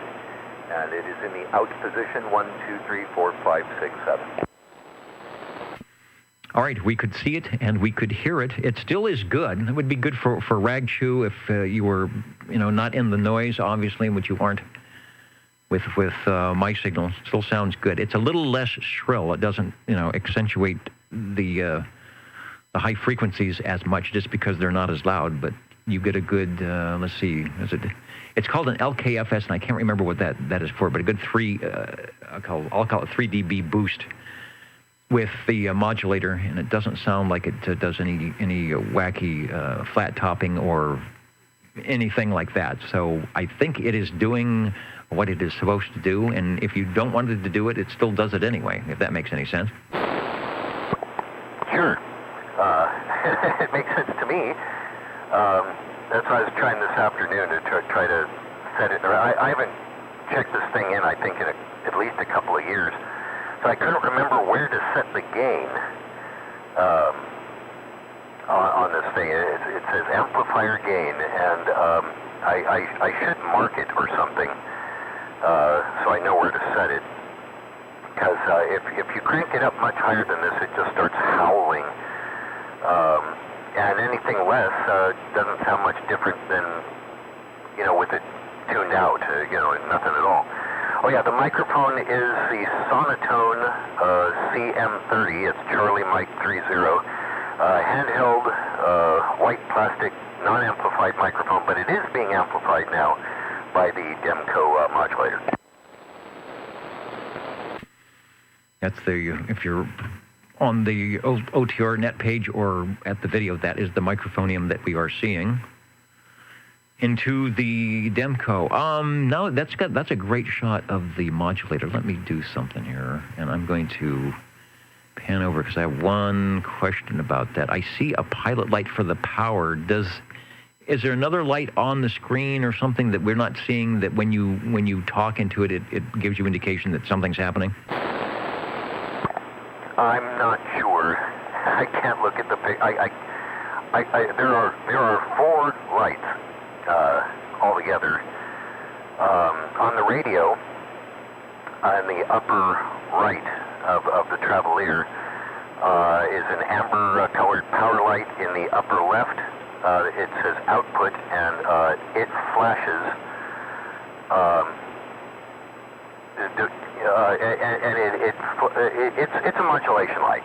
and it is in the out position. 1, 2, 3, 4, 5, 6, 7. All right, we could see it and we could hear it. It still is good. It would be good for Rag-Chew if you were, not in the noise, obviously, which you aren't with my signal. It still sounds good. It's a little less shrill. It doesn't, accentuate the high frequencies as much just because they're not as loud, but you get a good, let's see, it's called an LKFS, and I can't remember what that is for, but a good I'll call it 3 dB boost with the modulator, and it doesn't sound like it does any wacky flat topping or anything like that. So I think it is doing what it is supposed to do, and if you don't want it to do it, it still does it anyway, if that makes any sense. Sure. It makes sense to me. That's why I was trying this afternoon to try to set it. I haven't checked this thing in, I think, in at least a couple of years. So I couldn't remember where to set the gain on this thing. It says amplifier gain, and I should mark it or something so I know where to set it. Because if you crank it up much higher than this, it just starts howling. And anything less doesn't sound much different than, with it tuned out, nothing at all. Oh yeah, the microphone is the Sonotone CM30. It's Charlie Mike 30. Handheld, white plastic, non-amplified microphone, but it is being amplified now by the Demco modulator. That's if you're on the OTR net page or at the video, that is the microphonium that we are seeing. Into the Demco. No, that's a great shot of the modulator. Let me do something here, and I'm going to pan over because I have one question about that. I see a pilot light for the power. Is there another light on the screen or something that we're not seeing that when you talk into it, it gives you indication that something's happening? I'm not sure. I can't look at the pic. There are 4 lights altogether. On the radio, in the upper right of the Travelier, is an amber-colored power light. In the upper left, it says output, and it flashes. It's a modulation light.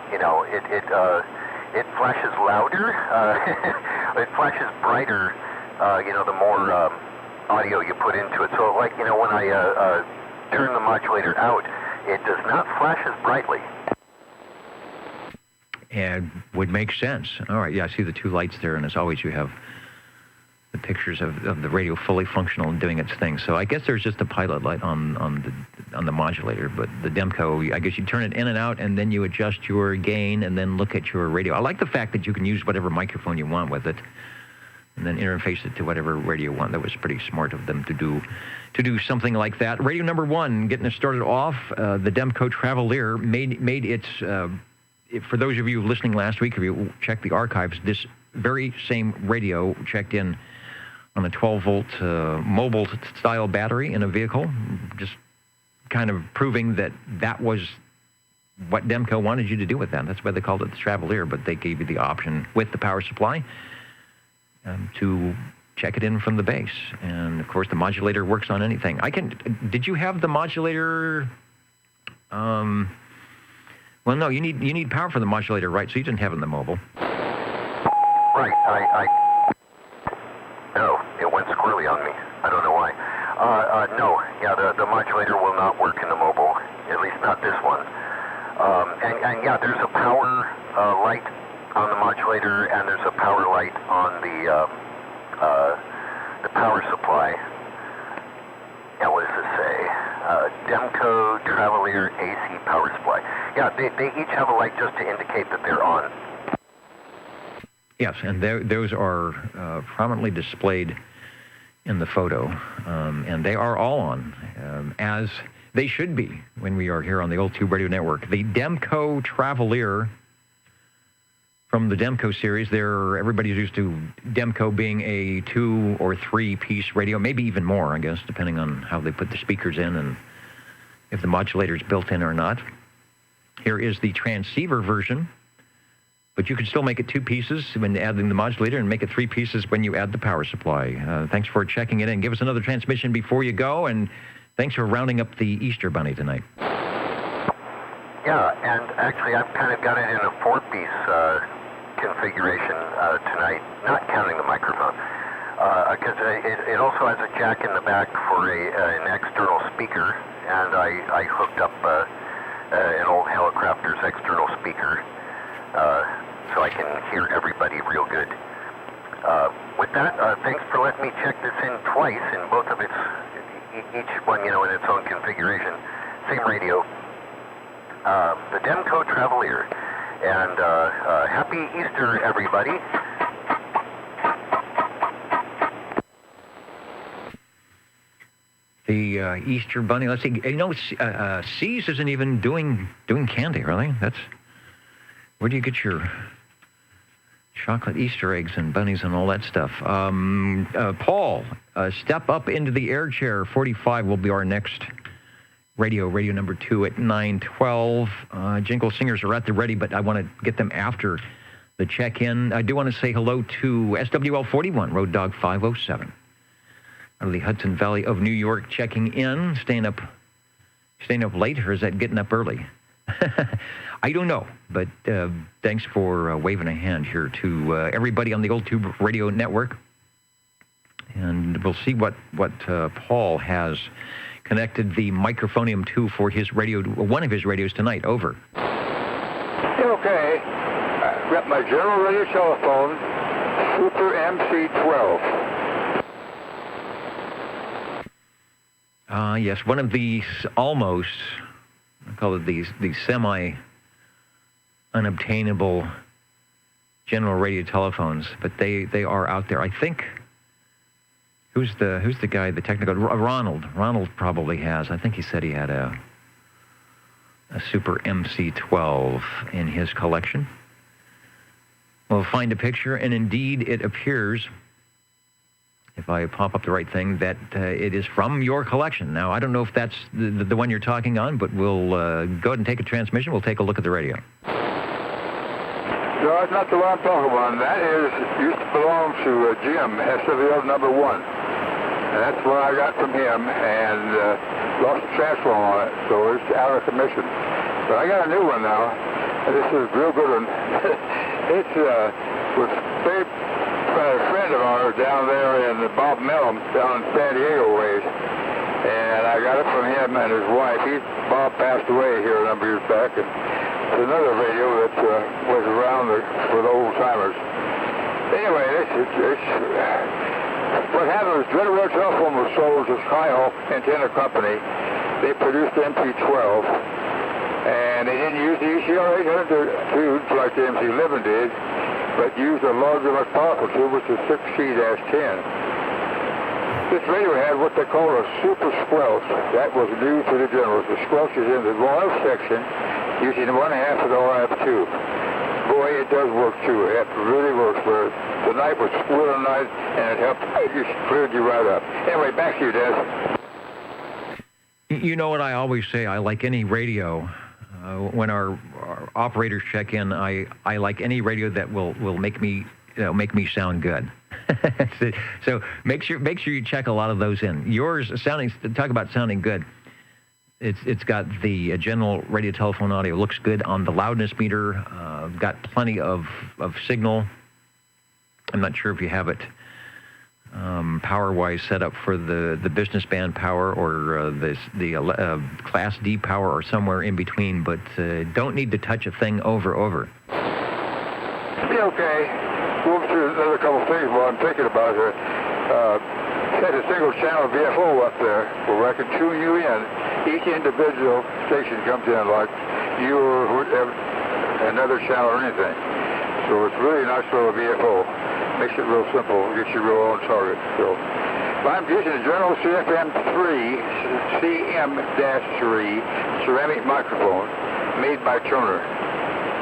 It flashes louder. It flashes brighter. The more audio you put into it. So, when I turn the modulator out, it does not flash as brightly. And would make sense. All right, yeah, I see the 2 lights there, and as always, you have the pictures of the radio fully functional and doing its thing. So I guess there's just a pilot light on the modulator, but the Demco, I guess you turn it in and out, and then you adjust your gain, and then look at your radio. I like the fact that you can use whatever microphone you want with it, and then interface it to whatever radio you want. That was pretty smart of them to do something like that. Radio number 1, getting us started off, the Demco Travelier made its. For those of you listening last week, if you checked the archives, this very same radio checked in on a 12-volt mobile-style battery in a vehicle, just kind of proving that was what Demco wanted you to do with that. That's why they called it the Travelier, but they gave you the option with the power supply to check it in from the base. And, of course, the modulator works on anything. Did you have the modulator... Well, no, you need power for the modulator, right? So you didn't have it in the mobile. Right, no, it went squirrely on me. I don't know why. No, yeah, the modulator will not work in the mobile, at least not this one. And yeah, there's a power light on the modulator, and there's a power light on the power supply. Yeah, what does it say? Demco Travelier AC power supply. Yeah, they each have a light just to indicate that they're on. Yes, and those are prominently displayed in the photo, and they are all on, as they should be when we are here on the Old Tube Radio Network. The Demco Travelier from the Demco series, everybody's used to Demco being a 2 or 3 piece radio, maybe even more, I guess, depending on how they put the speakers in and if the modulator is built in or not. Here is the transceiver version, but you can still make it 2 pieces when adding the modulator and make it 3 pieces when you add the power supply. Thanks for checking it in. Give us another transmission before you go, and thanks for rounding up the Easter Bunny tonight. Yeah, and actually I've kind of got it in a 4-piece configuration tonight, not counting the microphone, because it also has a jack in the back for an external speaker, and I hooked up an old Helicrafter's external speaker so I can hear everybody real good. With that, thanks for letting me check this in twice in both of each one, in its own configuration. Same radio. The Demco Travelier. And happy Easter, everybody. The Easter Bunny, let's see, See's isn't even doing candy, really. Where do you get your chocolate Easter eggs and bunnies and all that stuff? Paul, step up into the air chair. 45 will be our next radio number 2 at 9:12. Jingle Singers are at the ready, but I want to get them after the check-in. I do want to say hello to SWL 41, Road Dog 507. Out of the Hudson Valley of New York, checking in, staying up late, or is that getting up early? I don't know, but thanks for waving a hand here to everybody on the Old Tube Radio Network. And we'll see what Paul has connected the Microphonium to for his radio, one of his radios tonight. Over. Okay. I've got my general radio telephone, Super MC12. Yes, one of these almost, I call it these semi-unobtainable general radio telephones, but they are out there. I think, who's the guy, the technical, Ronald probably has. I think he said he had a Super MC12 in his collection. We'll find a picture, and indeed it appears, if I pop up the right thing, that it is from your collection. Now, I don't know if that's the one you're talking on, but we'll go ahead and take a transmission. We'll take a look at the radio. No, that's not the one I'm talking about. That used to belong to Jim, SWL number 1. And that's what I got from him, and lost the transform on it, so it's out of commission. But I got a new one now, and this is a real good one. It's with a friend of ours down there in Bob Mellum, down in San Diego ways. And I got it from him and his wife. Bob passed away here a number of years back, and it's another radio that was around for the old timers. Anyway, What happened was General Telephone was sold to Skyhawk Antenna Company. They produced the MC-12, and they didn't use the ECR 800 tubes like the MC-11 did, but used a larger, much powerful tube, which is 6C-10. This radio had what they call a super squelch. That was new to the Generals. The squelch is in the RF section using 1/2 of the RF tube. Boy, it does work too. It really works. Where the night was real nice, and it helped. It just cleared you right up. Anyway, back to you, Des. You know what I always say? I like any radio. When our operators check in, I like any radio that will make me sound good. So make sure you check a lot of those in. Yours talk about sounding good. It's got the general radio telephone audio, looks good on the loudness meter. Got plenty of signal. I'm not sure if you have it power-wise set up for the business band power or the Class D power or somewhere in between, but don't need to touch a thing over. Yeah, okay. Move through another couple of things while I'm thinking about it. Had a single channel VFO up there where I can tune you in. Each individual station comes in like you or another channel or anything. So it's really nice little VFO. Makes it real simple, gets you real on target. So I'm using a General CM-3 ceramic microphone made by Turner.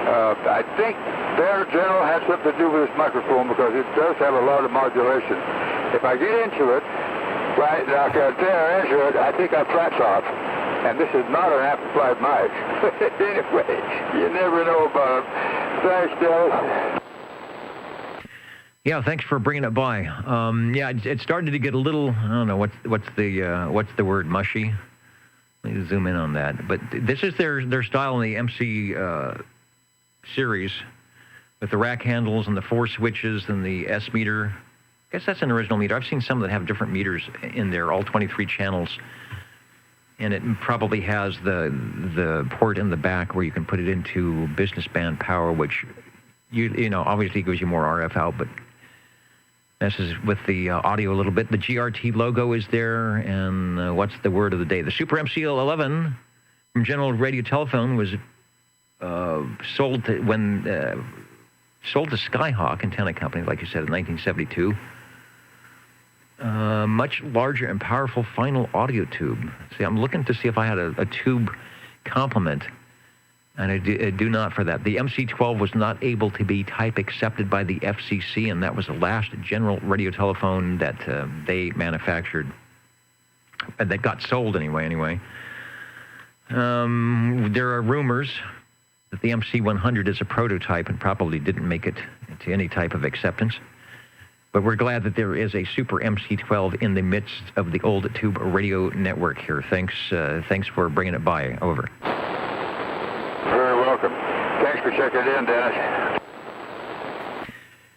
I think their General has something to do with this microphone because it does have a lot of modulation. If I get into it, right, like there into it, I think I flat top. And this is not an amplified mic. Anyway, you never know about them. Thanks, Del. Yeah, thanks for bringing it by. Yeah, it started to get a little, I don't know, what's the word, mushy? Let me zoom in on that. But this is their style in the MC series with the rack handles and the 4 switches and the S meter. I guess that's an original meter. I've seen some that have different meters in there, all 23 channels. And it probably has the port in the back where you can put it into business band power, which, you know, obviously gives you more RF out, but messes with the audio a little bit. The GRT logo is there, and what's the word of the day? The Super MC-11 from General Radio Telephone was sold to Skyhawk Antenna Company, like you said, in 1972. Much larger and powerful final audio tube. See, I'm looking to see if I had a tube complement, and I do not for that. The MC-12 was not able to be type accepted by the FCC, and that was the last general radio telephone that they manufactured, that got sold anyway. There are rumors that the MC-100 is a prototype and probably didn't make it into any type of acceptance. But we're glad that there is a Super MC-12 in the midst of the old tube radio network here. Thanks for bringing it by. Over. Very welcome. Thanks for checking in, Dennis.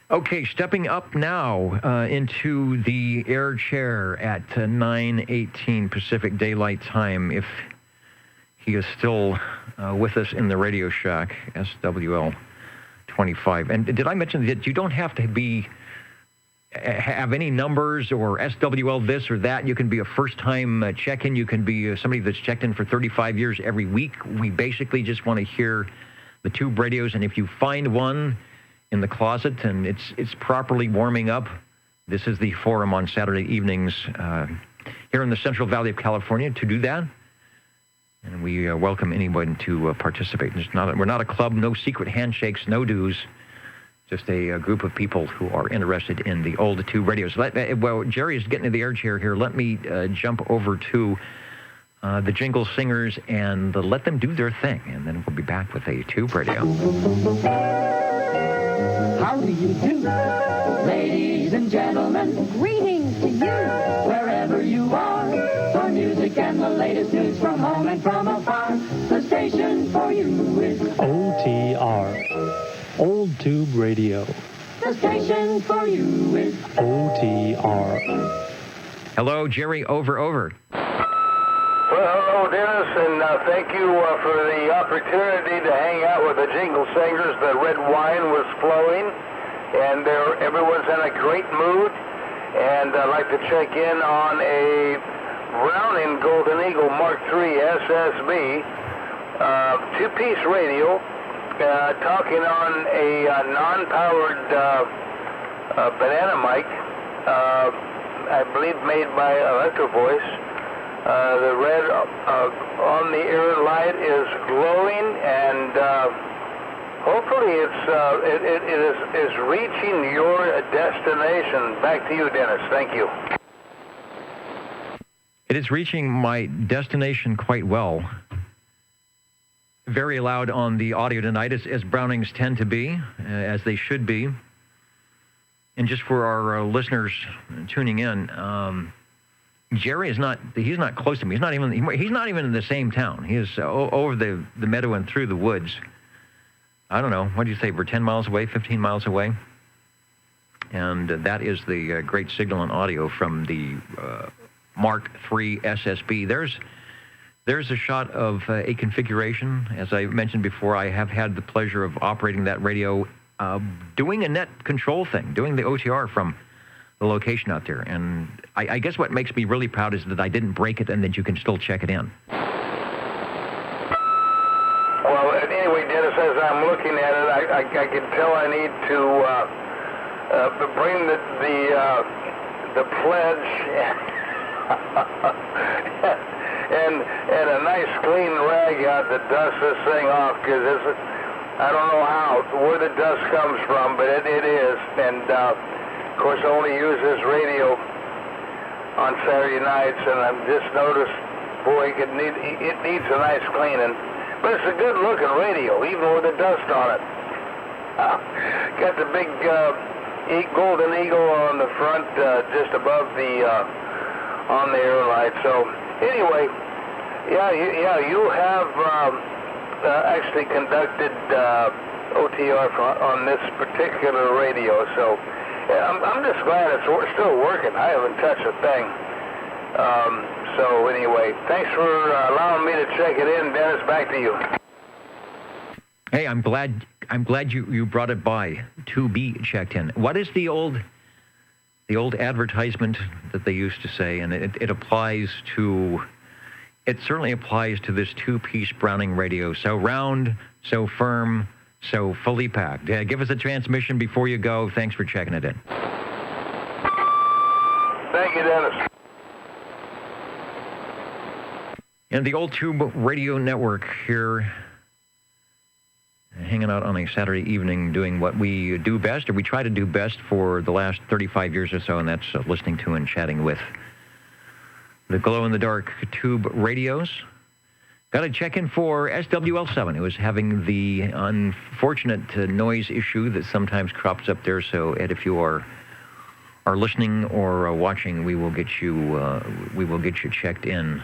Okay, stepping up now into the air chair at 9:18 Pacific Daylight Time, if he is still with us in the Radio Shack, SWL 25. And did I mention that you don't have to have any numbers or SWL this or that? You can be a first-time check-in. You can be somebody that's checked in for 35 years every week. We basically just want to hear the tube radios, and if you find one in the closet and it's properly warming up, this is the forum on Saturday evenings here in the Central Valley of California to do that. And we welcome anyone to participate. We're not a club, no secret handshakes, no dues. Just a group of people who are interested in the old tube radios. Well, Jerry is getting to the air chair here. Let me jump over to the Jingle Singers and let them do their thing, and then we'll be back with a tube radio. How do you do, ladies and gentlemen? Greetings to you, wherever you are. For music and the latest news from home and from afar, the station for you is OTR. Old Tube Radio. The station for you is OTR. Hello, Jerry. Over. Well, hello, Dennis, and thank you for the opportunity to hang out with the Jingle Singers. The red wine was flowing, and everyone's in a great mood. and I'd like to check in on a Browning Golden Eagle Mark III SSB, two-piece radio, talking on a non-powered banana mic, I believe made by Electro Voice. The red on the air light is glowing, and hopefully it is reaching your destination. Back to you, Dennis. Thank you. It is reaching my destination quite well. Very loud on the audio tonight, as Brownings tend to be, as they should be. And just for our listeners tuning in, Jerry is he's not close to me. He's not even in the same town. He is over the meadow and through the woods. I don't know, what do you say, we're 10 miles away, 15 miles away? And that is the great signal and audio from the Mark III SSB. There's a shot of a configuration. As I mentioned before, I have had the pleasure of operating that radio, doing a net control thing, doing the OTR from the location out there. And I guess what makes me really proud is that I didn't break it and that you can still check it in. Well, anyway, Dennis, as I'm looking at it, I can tell I need to bring the pledge and a nice clean rag out to dust this thing off, because I don't know where the dust comes from, but it is. And of course, I only use this radio on Saturday nights, and I've just noticed, boy, it needs a nice cleaning. But it's a good-looking radio, even with the dust on it. Got the big Golden Eagle on the front, just above on the air light. So anyway, you have actually conducted OTR on this particular radio. So I'm just glad it's still working. I haven't touched a thing. So anyway, thanks for allowing me to check it in, Dennis. Back to you. Hey, I'm glad you brought it by to be checked in. What is the old advertisement that they used to say? And it certainly applies to this two-piece Browning radio. So round, so firm, so fully packed. Give us a transmission before you go. Thanks for checking it in. Thank you, Dennis. And the Old Tube Radio Network here, hanging out on a Saturday evening, doing what we do best, or we try to do best for the last 35 years or so, and that's listening to and chatting with the glow-in-the-dark tube radios. Got to check in for SWL7, who is having the unfortunate noise issue that sometimes crops up there. So, Ed, if you are listening or watching, we will get you checked in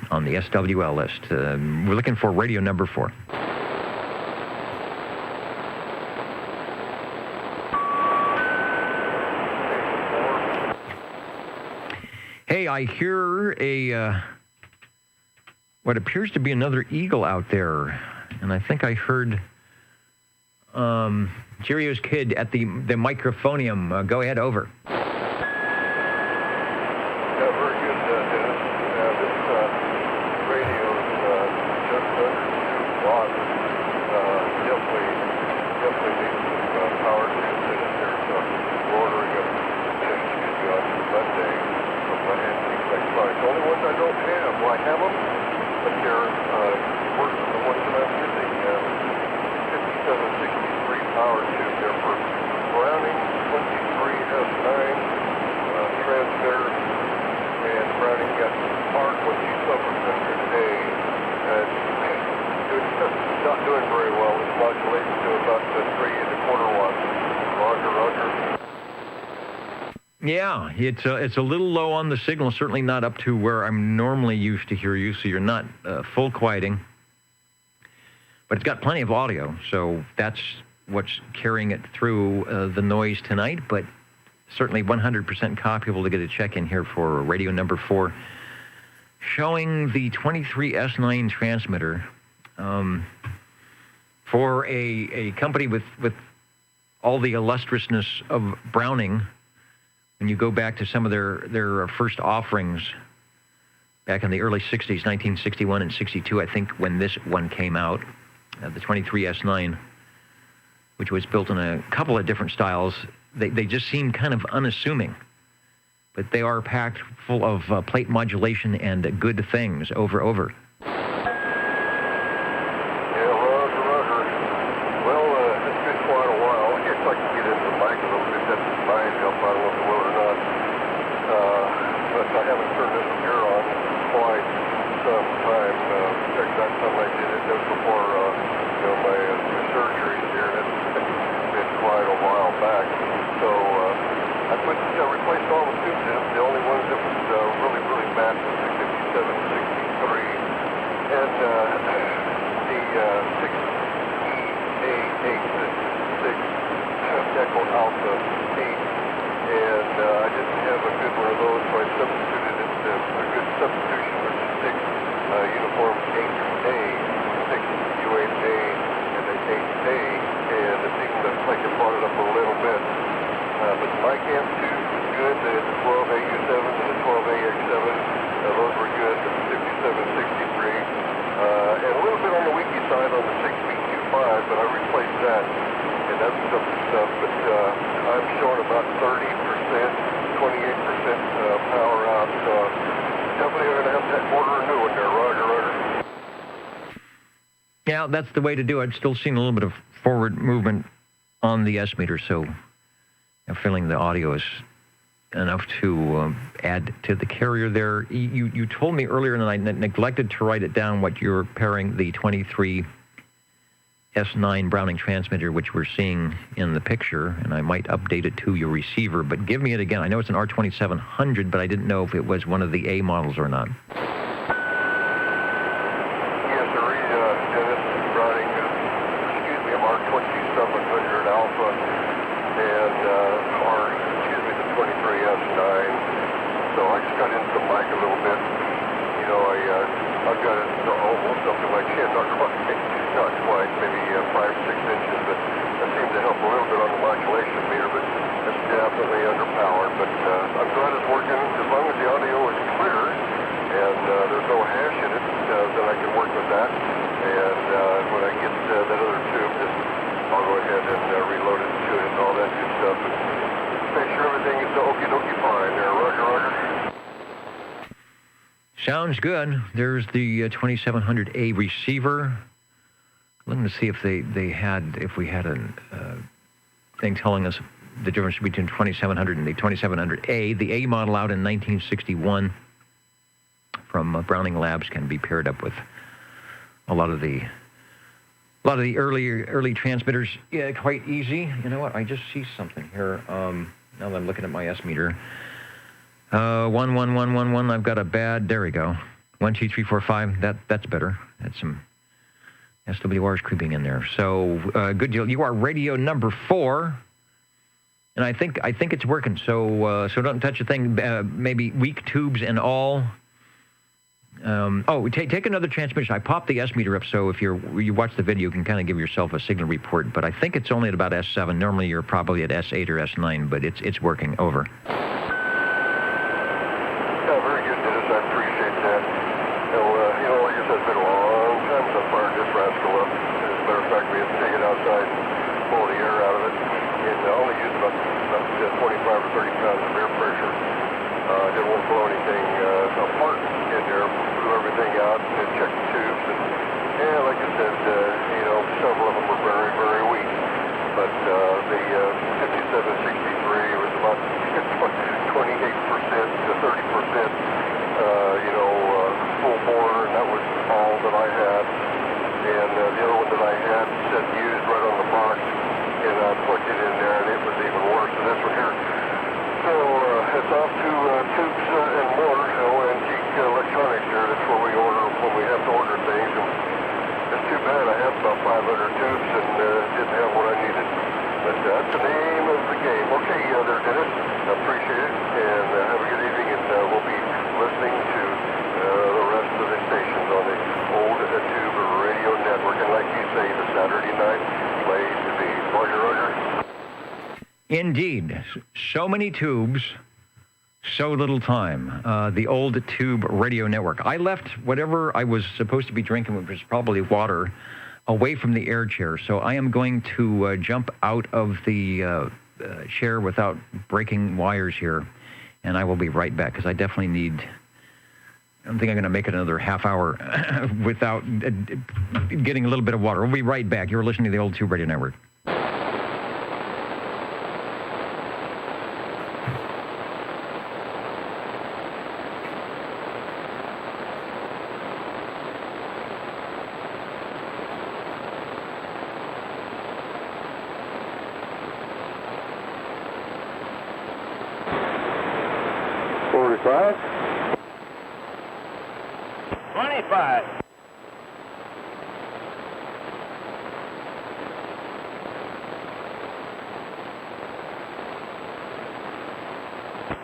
on the SWL list. We're looking for radio number 4. Hey, I hear what appears to be another eagle out there, and I think I heard Cheerios Kid at the microphonium. Go ahead, over. Yeah, it's a little low on the signal, certainly not up to where I'm normally used to hear you, so you're not full quieting. But it's got plenty of audio, so that's what's carrying it through the noise tonight, but certainly 100% copyable to get a check in here for radio number 4, showing the 23S9 transmitter for a company with all the illustriousness of Browning, when you go back to some of their first offerings back in the early 60s, 1961 and 62, I think, when this one came out, the 23S9, which was built in a couple of different styles, they just seem kind of unassuming. But they are packed full of plate modulation and good things over. Yeah, Roger. Well, it's been quite a while. I guess I can get into the mic a little bit. That's fine. I don't know if it will or not. But I haven't turned this gear on in quite some time. In fact, last time I did it, that was before my surgery here. That's been quite a while back. So I replaced all the tubes in. The only one that was really, really bad was the 5763 and the 6EA86 Echo Alpha 8. And I didn't have a good one of those, so I substituted it. A good substitution was 6 Uniform 8A, 6 UHA, and an 8A. And it seemed like it brought it up a little bit. But the mic amp tube was good. The 12AU7 and the 12AX7, those were good. The 5763. And a little bit on the wiki side on the 6B25, but I replaced that. And that's some stuff. But I'm showing about 30%, 28% power out. So definitely going to have to order a new one there, Roger. Yeah, that's the way to do it. Still seeing a little bit of forward movement on the S meter, so I'm feeling the audio is enough to add to the carrier there. You told me earlier, and I neglected to write it down, what you're pairing the 23S9 Browning transmitter, which we're seeing in the picture, and I might update it to your receiver, but give me it again. I know it's an R2700, but I didn't know if it was one of the A models or not. Yes, sir. Dennis Browning, I'm R2700 Alpha. And the 23S9. So I just got into the mic a little bit. I've got it almost up to my chin, not quite, maybe 5-6 inches, but that seems to help a little bit on the modulation meter, but it's definitely underpowered. But I'm glad it's working. As long as the audio is clear and there's no hash in it, then I can work with that. And when I get that other tube, I'll go ahead and reload it to it and all that good stuff. And make sure everything is okie-dokie fine there. Roger. Sounds good. There's the 2700A receiver. Looking to see if we had a thing telling us the difference between 2700 and the 2700A. The A model out in 1961 from Browning Labs can be paired up with a lot of the early transmitters. Yeah, quite easy. You know what? I just see something here. Now that I'm looking at my S meter. 11111. I've got a bad. There we go. 1, 2, 3, 4, 5. That's better. That's some SWRs creeping in there. So good deal. You are radio number 4, and I think it's working. So don't touch a thing. Maybe weak tubes and all. Take another transmission. I popped the S meter up, so if you watch the video, you can kind of give yourself a signal report. But I think it's only at about S7. Normally, you're probably at S8 or S9, but it's working. Over. Yeah, very good, Dennis. I appreciate that. Like I said, it's been a long time since I fired this rascal up. As a matter of fact, we had to take it outside and pull the air out of it, and only used about 25 or 30 pounds of air pressure. Didn't want to blow anything apart in there. Blew everything out and checked the tubes. And like I said, several of them were very, very weak. But the 5763 was about 28% to 30%, full bore, and that was all that I had. And the other one that I had said used right on the box, and I plugged it in there, and it was even worse than this one here. So it's off to Tubes and More, Antique Electronics here. That's where we order when we have to order things. And it's too bad. I have about 500 tubes and didn't have what I needed. But that's the name of the game. Okay, there, Dennis. I appreciate it. And have a good evening. And we'll be listening to the rest of the stations on the old Tube Radio Network. And like you say, the Saturday night plays the Roger. Indeed. So many tubes, so little time. The old tube radio network. I left whatever I was supposed to be drinking, which was probably water, away from the air chair. So I am going to jump out of the chair without breaking wires here. And I will be right back, because I definitely need... I don't think I'm going to make it another half hour without getting a little bit of water. We'll be right back. You're listening to the Old Tube Radio Network.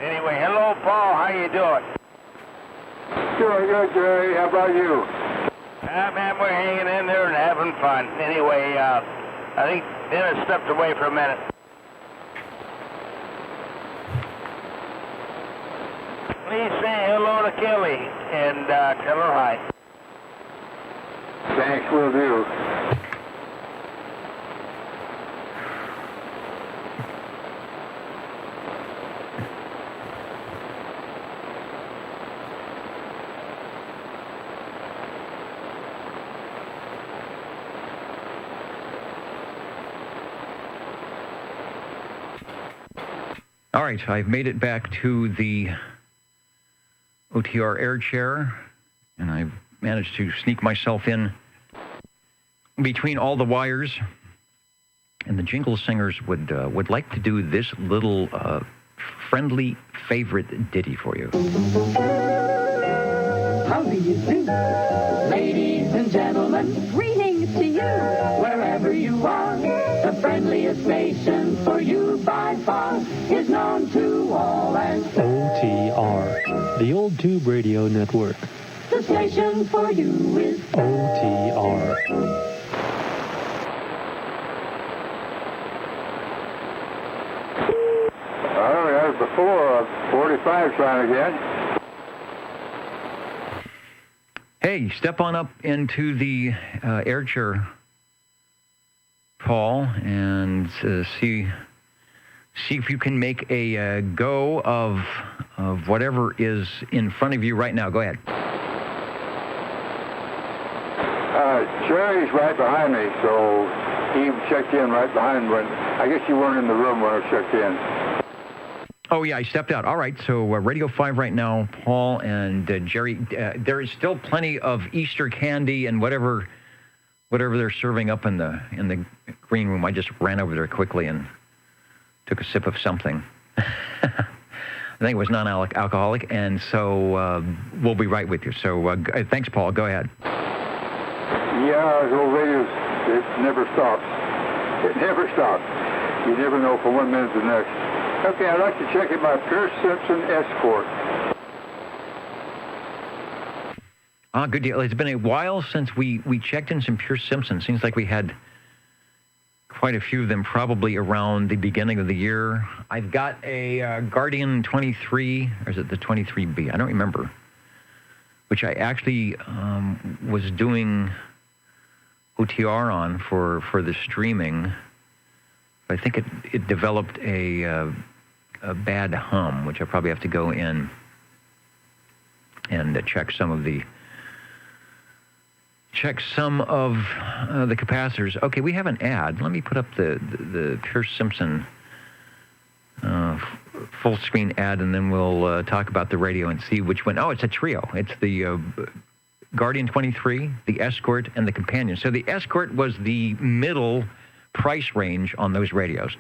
Anyway, hello, Paul. How you doing? Doing good, Jerry. How about you? Man, we're hanging in there and having fun. Anyway, I think Dennis stepped away for a minute. Please say hello to Kelly and tell her hi. Thanks, will do. All right, I've made it back to the OTR air chair, and I've managed to sneak myself in between all the wires. And the Jingle Singers would like to do this little friendly favorite ditty for you. How do you do? Ladies and gentlemen, greetings to you, wherever you are. The friendliest station for you by far is known to all as OTR, the Old Tube Radio Network. the station for you is OTR. Oh, that was before 45 trying again. Hey, step on up into the air chair, Paul, and see if you can make a go of whatever is in front of you right now. Go ahead. Jerry's right behind me, so he checked in right behind when, I guess you weren't in the room when I checked in. Oh, yeah, I stepped out. All right, so Radio 5 right now, Paul and Jerry. There is still plenty of Easter candy and whatever they're serving up in the green room. I just ran over there quickly and took a sip of something. I think it was non-alcoholic, and so we'll be right with you. So thanks, Paul. Go ahead. Yeah, those old radios, it never stops. It never stops. You never know from one minute to the next. Okay, I'd like to check in my Pierce Simpson Escort. Good deal. It's been a while since we checked in some Pierce Simpson. Seems like we had quite a few of them probably around the beginning of the year. I've got a Guardian 23, or is it the 23B? I don't remember. Which I actually was doing OTR on for the streaming. I think it developed a bad hum, which I probably have to go in and check some of the capacitors. Okay, we have an ad. Let me put up the Pierce Simpson full screen ad, and then we'll talk about the radio and see which one. Oh, it's a trio. It's the Guardian 23, the Escort, and the Companion. So the Escort was the middle price range on those radios.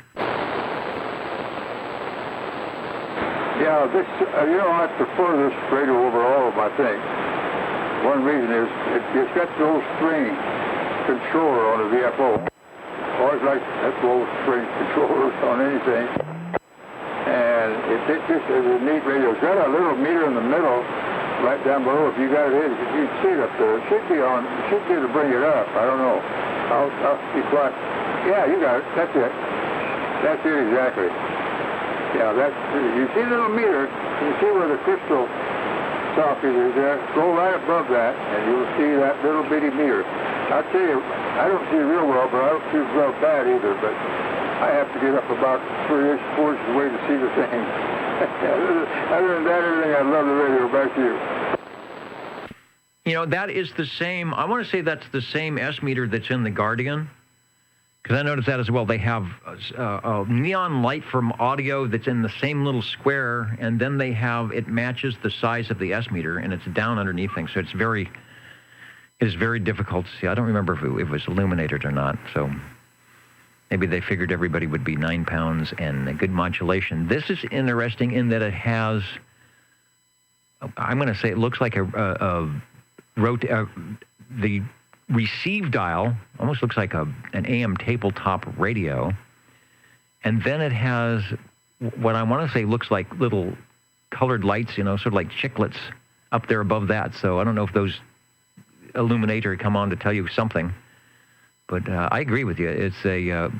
Yeah, this, I prefer this radio over all of my things. One reason is it's got the old string controller on the VFO. Always like that old string controller on anything. And it just is a neat radio. It's got a little meter in the middle, right down below. If you got it, you can see it up there. It should be on. It should be able to bring it up. I don't know. I'll be quiet. Yeah, you got it. That's it. That's it exactly. Yeah, you see the little meter, you see where the crystal socket is there, go right above that, and you'll see that little bitty meter. I'll tell you, I don't see it real well, but I don't see it real bad either, but I have to get up about 3 inches, 4 inches away to see the thing. Other than that, everything, I love the radio. Back to you. You know, that is the same, I want to say that's the same S meter that's in the Guardian. Because I noticed that as well. They have a neon light from audio that's in the same little square, and then they have, it matches the size of the S meter, and it's down underneath things. So it is very difficult to see. I don't remember if it was illuminated or not. So maybe they figured everybody would be 9 pounds and a good modulation. This is interesting in that it has, I'm going to say it looks like the receive dial almost looks like an AM tabletop radio, and then it has what I want to say looks like little colored lights, you know, sort of like chiclets up there above that. So I don't know if those illuminate or come on to tell you something, but I agree with you. It's an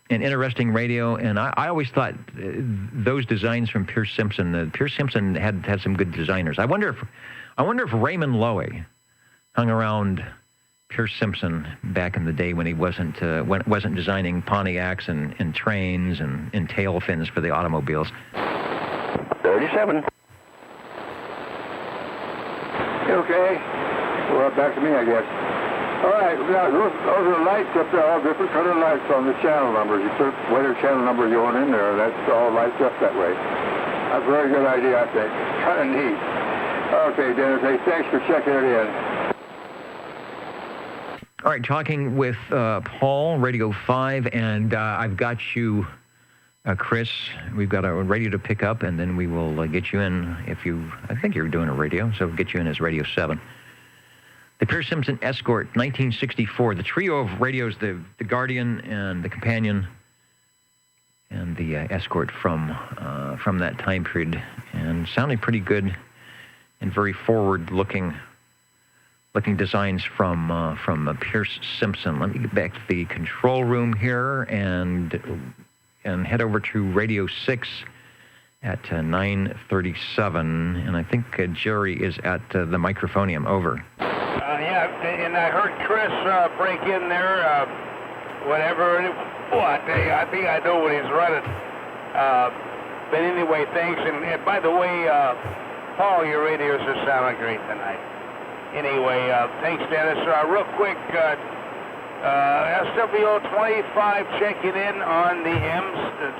interesting radio, and I always thought those designs from Pierce Simpson. Pierce Simpson had some good designers. I wonder if Raymond Loewy hung around Pierce Simpson back in the day when he wasn't designing Pontiacs and trains and tail fins for the automobiles. 37. Okay. Well, back to me, I guess. All right. Now, those are lights up there, all different color lights on the channel numbers. You put whatever channel number you want in there, that's all lights up that way. That's a very good idea, I think. Kind of neat. Okay, Dennis. Hey, thanks for checking it in. All right, talking with Paul, Radio 5, and I've got you, Chris. We've got a radio to pick up, and then we will get you in I think you're doing a radio, so we'll get you in as Radio 7. The Pierce Simpson Escort, 1964. The trio of radios, the Guardian and the Companion, and the Escort from that time period, and sounding pretty good and very forward-looking designs from Pierce Simpson. Let me get back to the control room here and head over to Radio 6 at 9:37, and I think Jerry is at the microphonium. Over. Yeah, and I heard Chris break in there. Whatever. I think I know what he's running. But anyway, thanks. And by the way, Paul, your radios are sounding great tonight. Anyway, thanks, Dennis. Real quick, SWO 25 checking in on the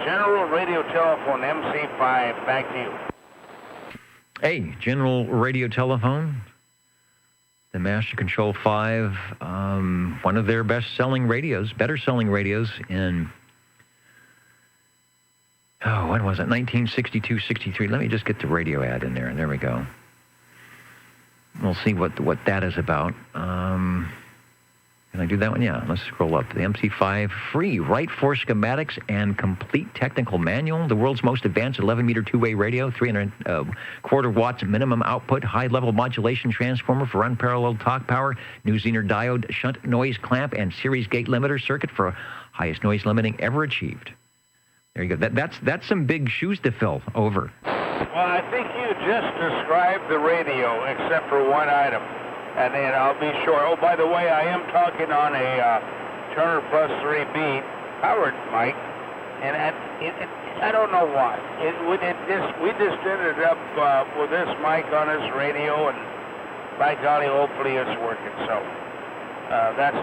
General Radio Telephone MC5. Back to you. Hey, General Radio Telephone, the Master Control 5, one of their better-selling radios in, when was it, 1962, 63. Let me just get the radio ad in there. There we go. We'll see what that is about. Can I do that one? Yeah, let's scroll up. The MC5, free, right for schematics and complete technical manual. The world's most advanced 11-meter two-way radio, 300 quarter watts minimum output, high-level modulation transformer for unparalleled talk power, new Zener diode, shunt noise clamp, and series gate limiter circuit for highest noise limiting ever achieved. There you go. That's some big shoes to fill. Over. Well, I think you just described the radio, except for one item, and then I'll be sure. Oh, by the way, I am talking on a Turner Plus 3B powered mic, and I don't know why. We just ended up with this mic on this radio, and by golly, hopefully it's working. So that's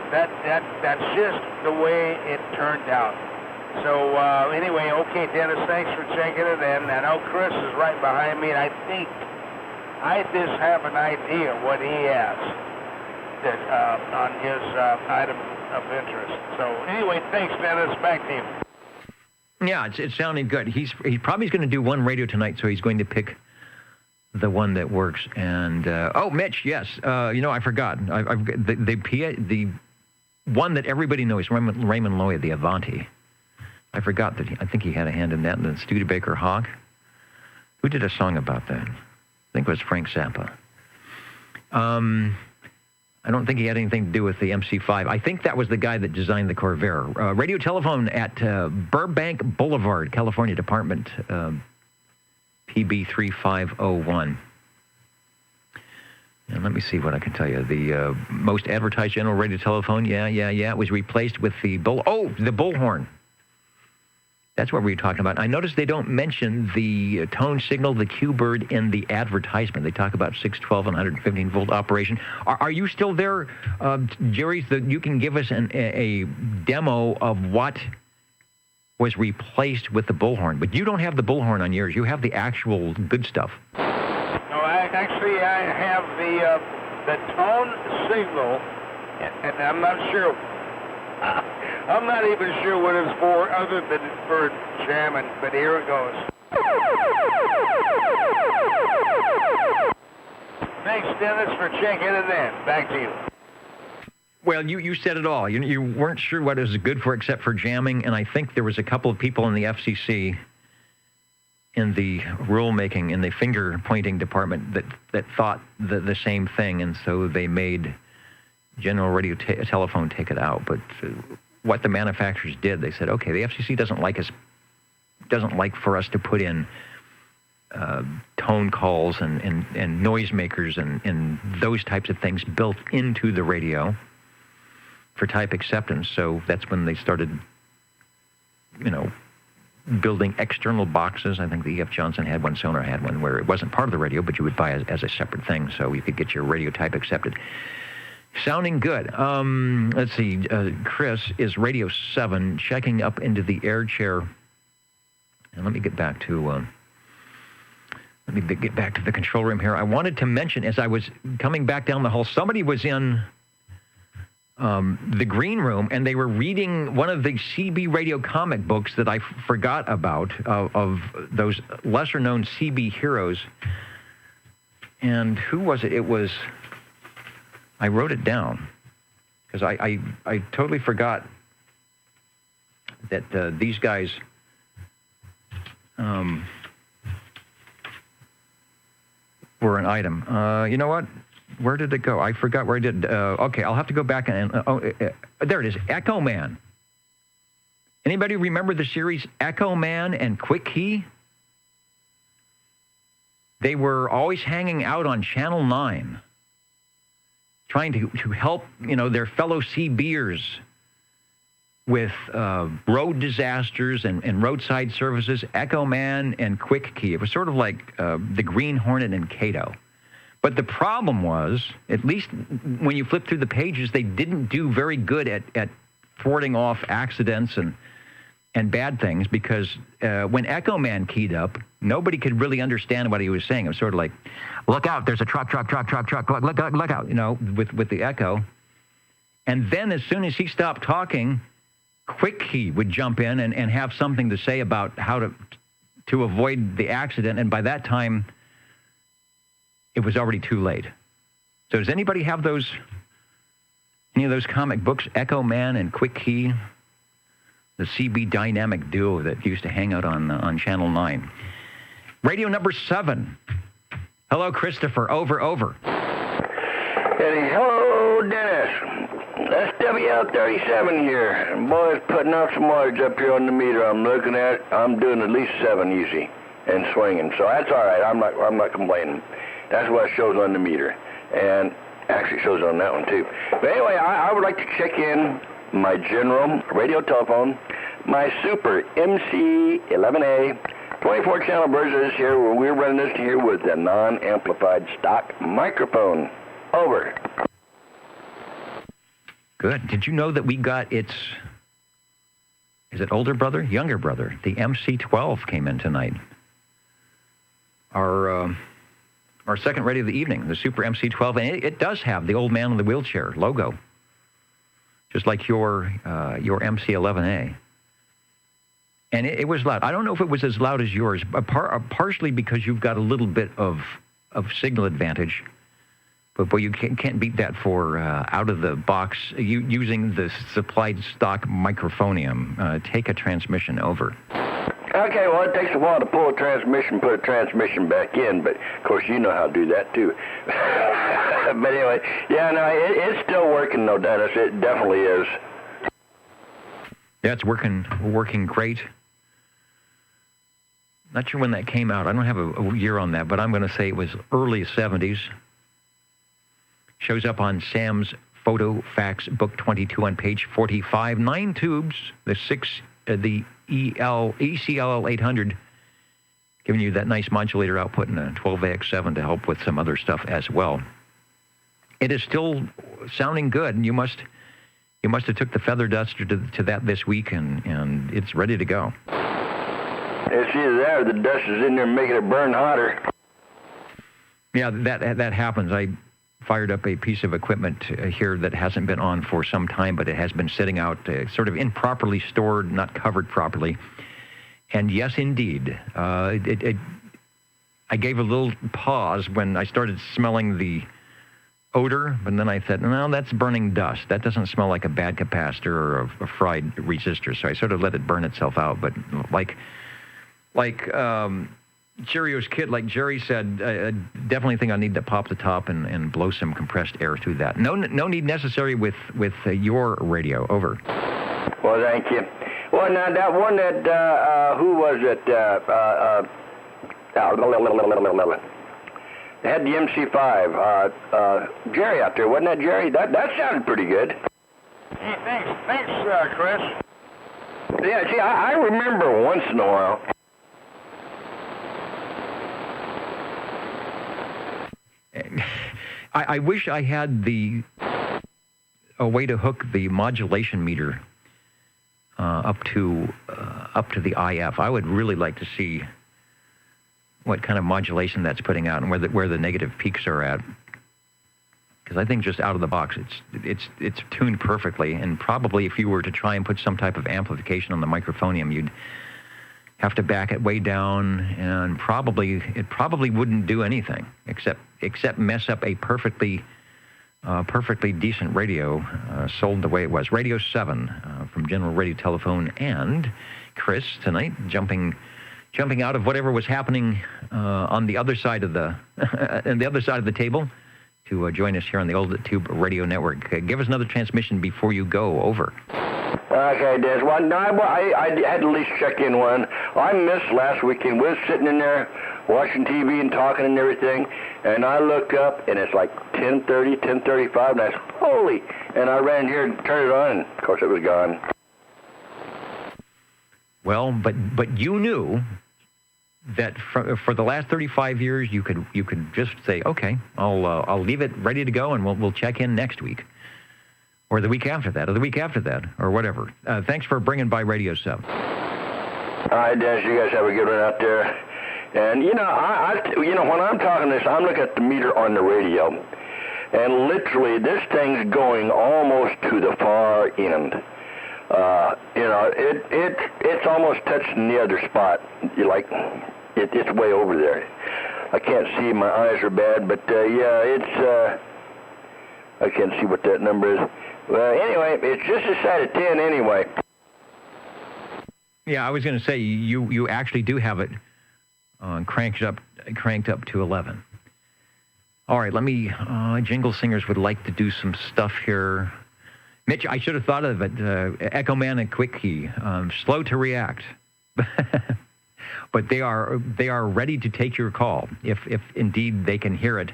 just the way it turned out. So anyway, okay, Dennis, thanks for checking it in. I know Chris is right behind me, and I think I just have an idea what he has on his item of interest. So anyway, thanks, Dennis. Back to you. Yeah, it's sounding good. He's probably going to do one radio tonight, so he's going to pick the one that works. And Mitch, yes, I forgot. The one that everybody knows, Raymond Loewy, the Avanti. I forgot that I think he had a hand in that, and then Studebaker Hawk. Who did a song about that? I think it was Frank Zappa. I don't think he had anything to do with the MC5. I think that was the guy that designed the Corvair. Radio telephone at Burbank Boulevard, California Department, PB3501. And let me see what I can tell you. The most advertised general radio telephone, yeah. It was replaced with the Bullhorn. That's what we were talking about. I noticed they don't mention the tone signal, the Q-Bird, in the advertisement. They talk about 612 and 115-volt operation. Are you still there, Jerry, that you can give us a demo of what was replaced with the Bullhorn? But you don't have the Bullhorn on yours. You have the actual good stuff. No, I have the tone signal, and I'm not sure. I'm not even sure what it's for other than for jamming, but here it goes. Thanks, Dennis, for checking it in. Back to you. Well, you said it all. You weren't sure what it was good for except for jamming, and I think there was a couple of people in the FCC in the rulemaking, in the finger-pointing department that thought the same thing, and so they made general radio telephone take it out. But what the manufacturers did, they said, okay, the FCC doesn't like for us to put in tone calls and noisemakers and those types of things built into the radio for type acceptance. So that's when they started, building external boxes. I think the E.F. Johnson had one, Sonar had one, where it wasn't part of the radio, but you would buy it as a separate thing, so you could get your radio type accepted. Sounding good. Let's see. Chris is Radio 7 checking up into the air chair. And let me get back to the control room here. I wanted to mention, as I was coming back down the hall, somebody was in the green room, and they were reading one of the CB radio comic books that I forgot about, of those lesser-known CB heroes. And who was it? It was... I wrote it down because I totally forgot that these guys were an item. You know what? Where did it go? I forgot where I did. Okay, I'll have to go back and there it is. Echo Man. Anybody remember the series Echo Man and Quick Key? They were always hanging out on Channel 9. Trying to help, their fellow CBers with road disasters and roadside services, Echo Man and Quick Key. It was sort of like the Green Hornet and Kato. But the problem was, at least when you flip through the pages, they didn't do very good at thwarting off accidents and bad things, because when Echo Man keyed up, nobody could really understand what he was saying. It was sort of like, look out, there's a truck, look out, with the echo. And then as soon as he stopped talking, Quick Key would jump in and have something to say about how to avoid the accident, and by that time, it was already too late. So does anybody have any of those comic books, Echo Man and Quick Key? The CB dynamic duo that used to hang out on Channel 9. Radio number 7. Hello, Christopher. Over. Eddie, hello, Dennis. SWL37 here. Boys, putting out some wattage up here on the meter I'm looking at. I'm doing at least 7 easy and swinging, so that's all right. I'm not complaining. That's what it shows on the meter, and actually it shows on that one too. But anyway, I would like to check in my general radio telephone, my Super MC11A 24-channel version is here, where we're running this here with a non-amplified stock microphone. Over. Good. Did you know that we got is it older brother? Younger brother. The MC12 came in tonight. Our second radio of the evening, the Super MC12, and it does have the old man in the wheelchair logo, just like your MC11A. And it was loud. I don't know if it was as loud as yours, partially because you've got a little bit of signal advantage. But boy, you can't beat that for out of the box using the supplied stock microphonium. Take a transmission over. Okay, well, it takes a while to pull a transmission, put a transmission back in, but of course you know how to do that too. But anyway, yeah, no, it's still working, though, Dennis. It definitely is. Yeah, it's working great. Not sure when that came out. I don't have a year on that, but I'm going to say it was early 70s. Shows up on Sam's Photo Fax Book 22 on page 45. 9 tubes, the ECL 800, giving you that nice modulator output and a 12AX7 to help with some other stuff as well. It is still sounding good, and you must have took the feather duster to that this week, and it's ready to go. It's either that or the dust is in there making it burn hotter. Yeah, that happens. I fired up a piece of equipment here that hasn't been on for some time, but it has been sitting out sort of improperly stored, not covered properly. And yes, indeed, I gave a little pause when I started smelling the odor, but then I said, no, that's burning dust. That doesn't smell like a bad capacitor or a fried resistor. So I sort of let it burn itself out. But like Cheerios Kid, like Jerry said, I definitely think I need to pop the top and blow some compressed air through that. No need necessary with your radio. Over. Well, thank you. Well, now that one that who was it? They had the MC5. Jerry out there, wasn't that Jerry? That sounded pretty good. Hey, thanks, Chris. Yeah, see, I remember once in a while. I wish I had a way to hook the modulation meter up to the IF. I would really like to see what kind of modulation that's putting out and where the negative peaks are at. Because I think just out of the box, it's tuned perfectly. And probably if you were to try and put some type of amplification on the microphonium, you'd have to back it way down, and it probably wouldn't do anything except mess up a perfectly decent radio sold the way it was. Radio 7 from General Radio Telephone, and Chris tonight jumping out of whatever was happening on the other side of the table to join us here on the Old Tube Radio Network. Give us another transmission before you go. Over. Okay, Des. Well, no, I had to at least check in one. I missed last weekend. We were sitting in there watching TV and talking and everything, and I look up, and it's like 10:30, 10:35, and I said, holy, and I ran here and turned it on, and of course it was gone. Well, but you knew that for the last 35 years, you could just say, okay, I'll leave it ready to go, and we'll check in next week, or the week after that, or whatever. Thanks for bringing by Radio 7. All right, Des, you guys have a good one out there. And when I'm talking this, I'm looking at the meter on the radio, and literally this thing's going almost to the far end. It's almost touching the other spot. It's way over there. I can't see. My eyes are bad, but I can't see what that number is. Well, anyway, it's just a side of 10 anyway. Yeah, I was going to say you actually do have it cranked up to 11. All right, let me. Jingle Singers would like to do some stuff here. Mitch, I should have thought of it. Echo Man and Quick Key, slow to react, but they are ready to take your call if indeed they can hear it,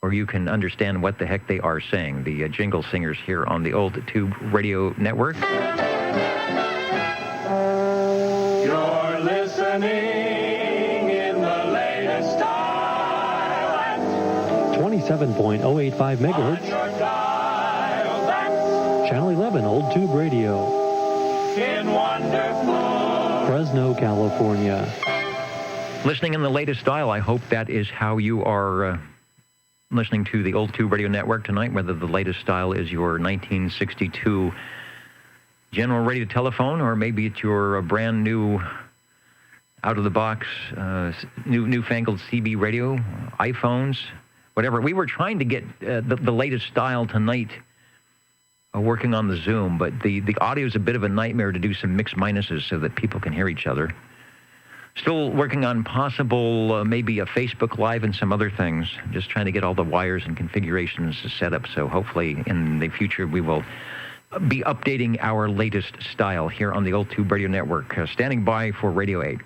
or you can understand what the heck they are saying. The Jingle Singers here on the Old Tube Radio Network. You're listening in the latest style. 27.085 megahertz. Channel 11, Old Tube Radio. In wonderful Fresno, California. Listening in the latest style, I hope that is how you are listening to the Old Tube Radio Network tonight, whether the latest style is your 1962 General Radio Telephone, or maybe it's your brand new, out-of-the-box, newfangled CB radio, iPhones, whatever. We were trying to get the latest style tonight, working on the Zoom, but the audio is a bit of a nightmare to do some mix minuses so that people can hear each other. Still working on possible, maybe a Facebook Live and some other things. Just trying to get all the wires and configurations set up. So hopefully in the future we will be updating our latest style here on the Old Tube Radio Network. Standing by for Radio 8.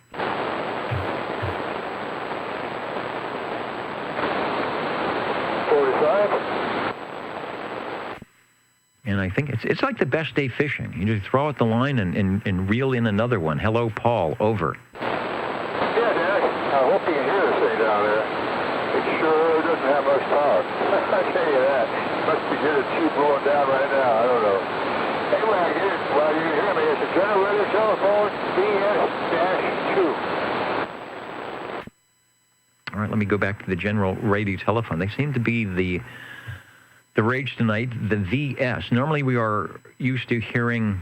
And I think it's like the best day fishing. You just throw out the line and reel in another one. Hello, Paul. Over. Yeah, Dad. I hope you can hear this thing down there. It sure doesn't have much power. I tell you that. Must be getting too blowing down right now. I don't know. Anyway, while you can hear me, it's a General Radio Telephone BS-2. All right, let me go back to the General Radio Telephone. They seem to be the rage tonight, the VS. Normally we are used to hearing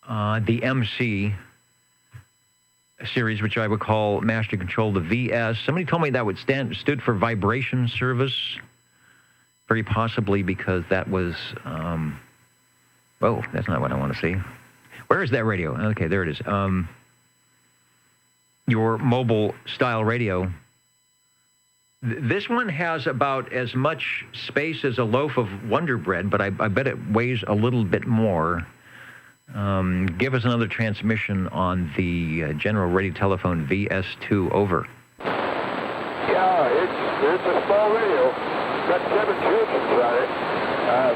the MC series, which I would call Master Control, the VS. Somebody told me that would stood for Vibration Service, very possibly because that was, oh, that's not what I want to see. Where is that radio? Okay, there it is. Your mobile style radio. This one has about as much space as a loaf of Wonder Bread, but I bet it weighs a little bit more. Give us another transmission on the General Radio Telephone VS2. Over. Yeah, it's a small radio. Got 7 tubes inside it.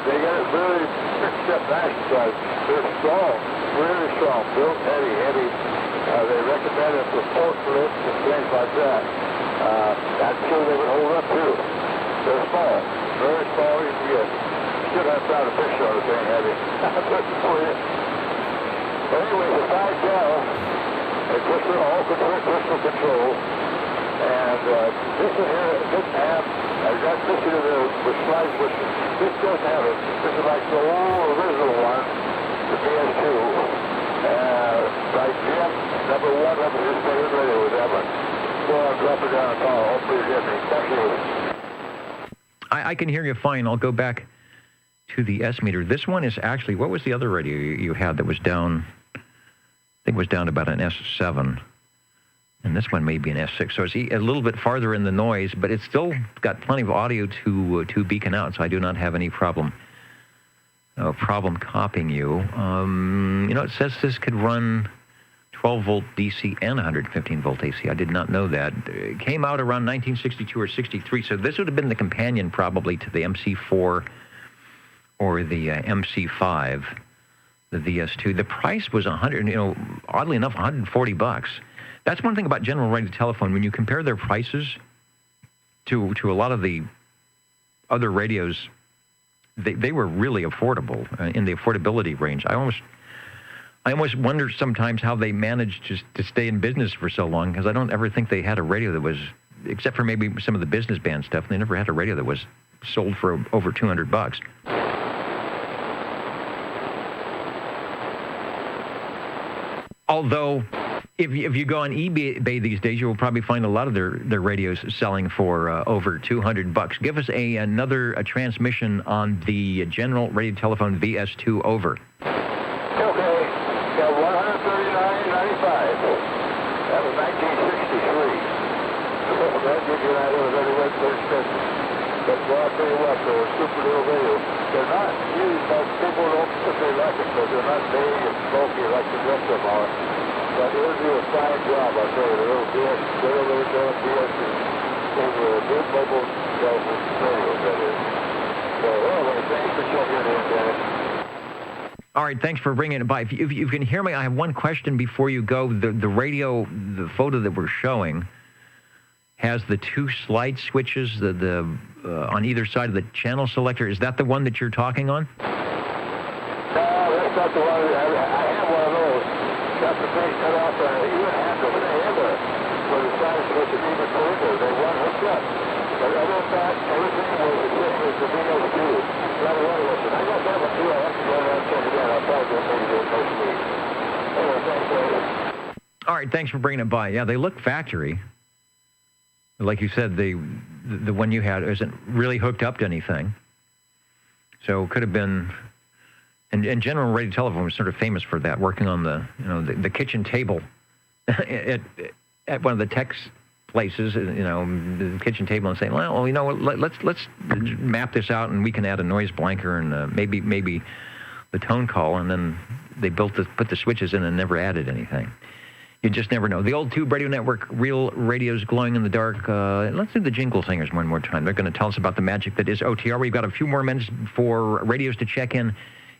They got it really fixed up nice inside. They're strong, really strong, built heavy. They recommend it for forklifts and things like that. I'm sure they would hold up too. They're small, very small. You can get. Should have found a picture of the thing heavy. I'm looking for you. But anyway, the 5 channel, it's just all crystal control. And this one here doesn't have, I got this here with slides, which this doesn't have it. This is like the old original one, the BS2. Like Jim, number 1 up in his favorite radio with that one. Go on, drop it down and call. Hopefully you get me. Thank you. I can hear you fine. I'll go back to the S meter. This one is actually, what was the other radio you had that was down? I think it was down to about an S7. And this one may be an S6. So it's a little bit farther in the noise, but it's still got plenty of audio to beacon out, so I do not have any problem copying you. It says this could run 12-volt DC and 115-volt AC. I did not know that. It came out around 1962 or 63, so this would have been the companion probably to the MC4 or the MC5, the VS2. The price was oddly enough, $140. That's one thing about General Radio Telephone. When you compare their prices to a lot of the other radios, they were really affordable, in the affordability range. I almost wonder sometimes how they managed to stay in business for so long, because I don't ever think they had a radio that was, except for maybe some of the business band stuff, they never had a radio that was sold for over $200. Although, if you go on eBay these days, you will probably find a lot of their radios selling for over $200. Give us another transmission on the General Radio Telephone VS2. Over. Okay, got 139.95. That was 1963. So that gives you an idea of every web search business. But I'll tell you what, they're super little radios. They're not used by people don't particularly like it because they're not big and bulky like the rest of them are. But it would do a fine job, I'll tell you. The little BS, the little BS is a good mobile telephone radio, that is. So anyway, thanks for checking in, Dennis. All right, thanks for bringing it by. If you can hear me, I have one question before you go. The radio, the photo that we're showing, has the 2 slide switches on either side of the channel selector. Is that the one that you're talking on? No, that's not the one. I have one of those. Got the thing cut off on it. Even handle with a hammer for the slide switch and even further. They weren't hooked up. But other than that, everything was the same as the VS2. Not one of them. I got that one too. I'll have to go around and check it out. I'll probably go maybe do it next week. Anyway, thanks, later. All right, thanks for bringing it by. Yeah, they look factory. Like you said, the one you had isn't really hooked up to anything. So it could have been, and General Radio Telephone was sort of famous for that, working on the kitchen table at one of the tech places, the kitchen table, and saying, well, let's map this out, and we can add a noise blanker and maybe the tone call, and then they put the switches in and never added anything. You just never know. The old Tube Radio Network, real radios glowing in the dark. Let's do the Jingle Singers one more time. They're going to tell us about the magic that is OTR. We've got a few more minutes for radios to check in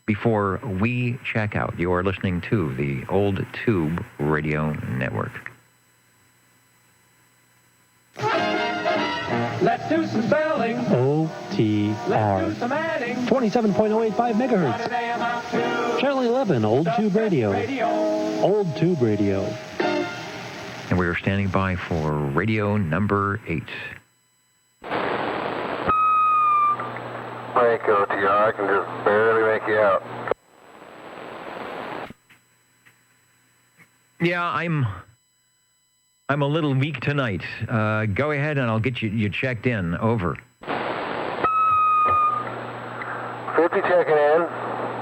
before we check out. You are listening to the old Tube Radio Network. Let's do some spelling. OTR. Let's do some adding. 27.085 megahertz. Channel 11, Old Tube Radio. Old Tube Radio. And we are standing by for radio number 8. Thank you, OTR. I can just barely make you out. Yeah, I'm a little weak tonight. Go ahead and I'll get you checked in. Over. 50 checking in.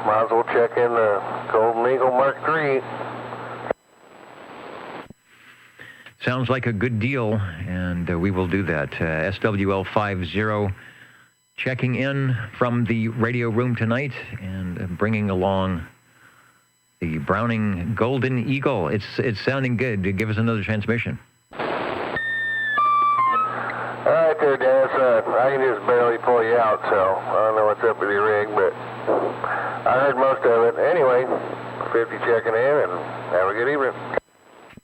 Might as well check in the Golden Eagle Mark III. Sounds like a good deal, and we will do that. SWL50 checking in from the radio room tonight and bringing along the Browning Golden Eagle. It's sounding good. Give us another transmission. All right there, Dennis. I can just barely pull you out, so I don't know what's up with your rig, but I heard most of it. Anyway, 50 checking in, and have a good evening.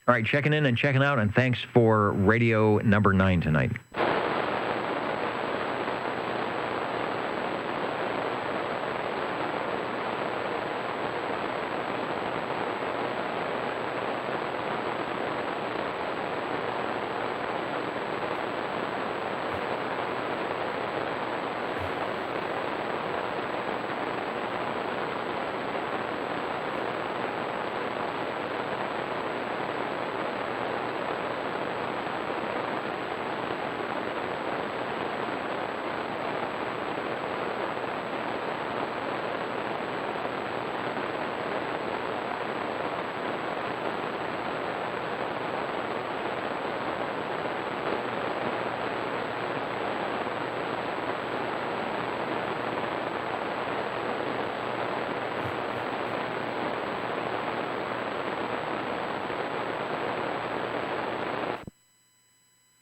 All right, checking in and checking out, and thanks for radio number 9 tonight.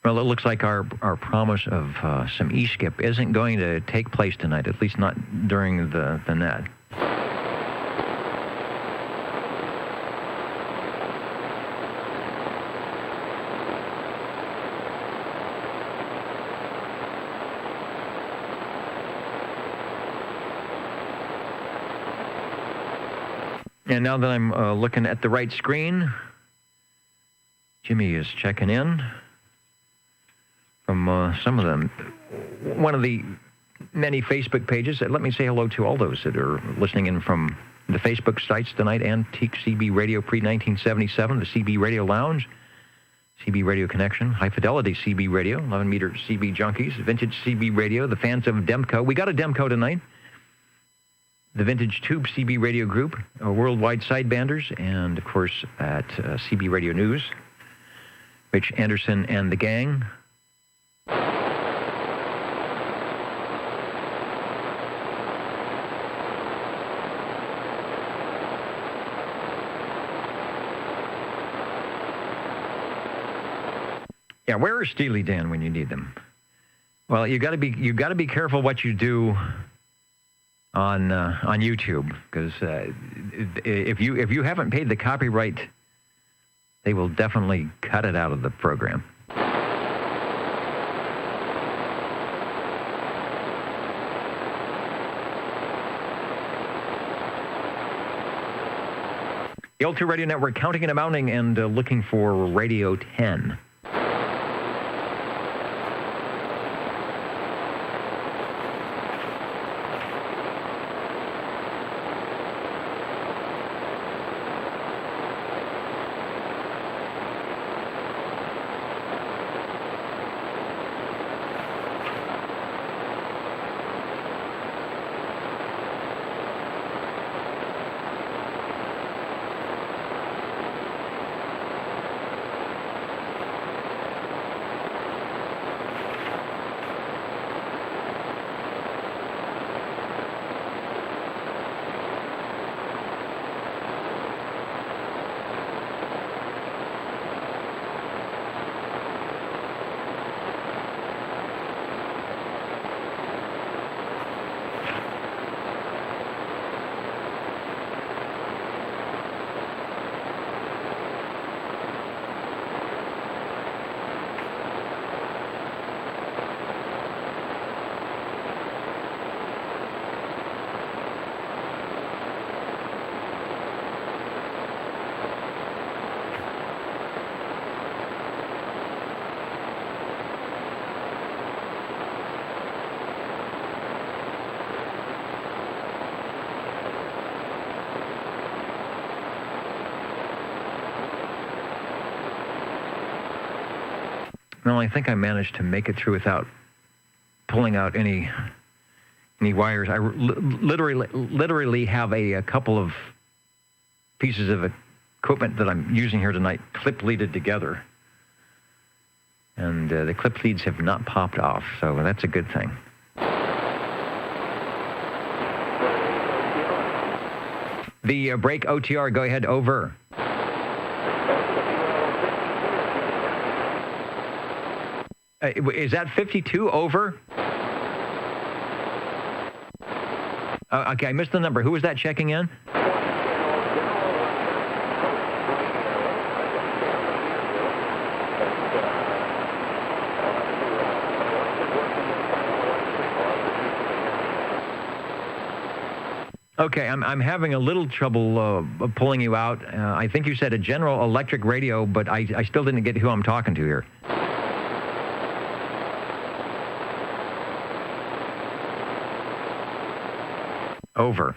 Well, it looks like our promise of some E-skip isn't going to take place tonight, at least not during the net. And now that I'm looking at the right screen, Jimmy is checking in from some of them. One of the many Facebook pages. Let me say hello to all those that are listening in from the Facebook sites tonight. Antique CB Radio pre-1977, the CB Radio Lounge, CB Radio Connection, High Fidelity CB Radio, 11-meter CB Junkies, Vintage CB Radio, the fans of Demco. We got a Demco tonight. The Vintage Tube CB Radio Group, Worldwide Sidebanders, and, of course, at CB Radio News, Rich Anderson and the gang. Yeah, where is Steely Dan when you need them? Well, you got to be careful what you do on YouTube, because if you haven't paid the copyright, they will definitely cut it out of the program. The Old Tube Radio Network counting and amounting and looking for Radio 10. Well, I think I managed to make it through without pulling out any wires. I literally have a couple of pieces of equipment that I'm using here tonight clip-leaded together. And the clip leads have not popped off, so that's a good thing. The break OTR, go ahead, over. Is that 52 over? Okay, I missed the number. Who was that checking in? Okay, I'm having a little trouble pulling you out. I think you said a General Electric radio, but I still didn't get who I'm talking to here. Over.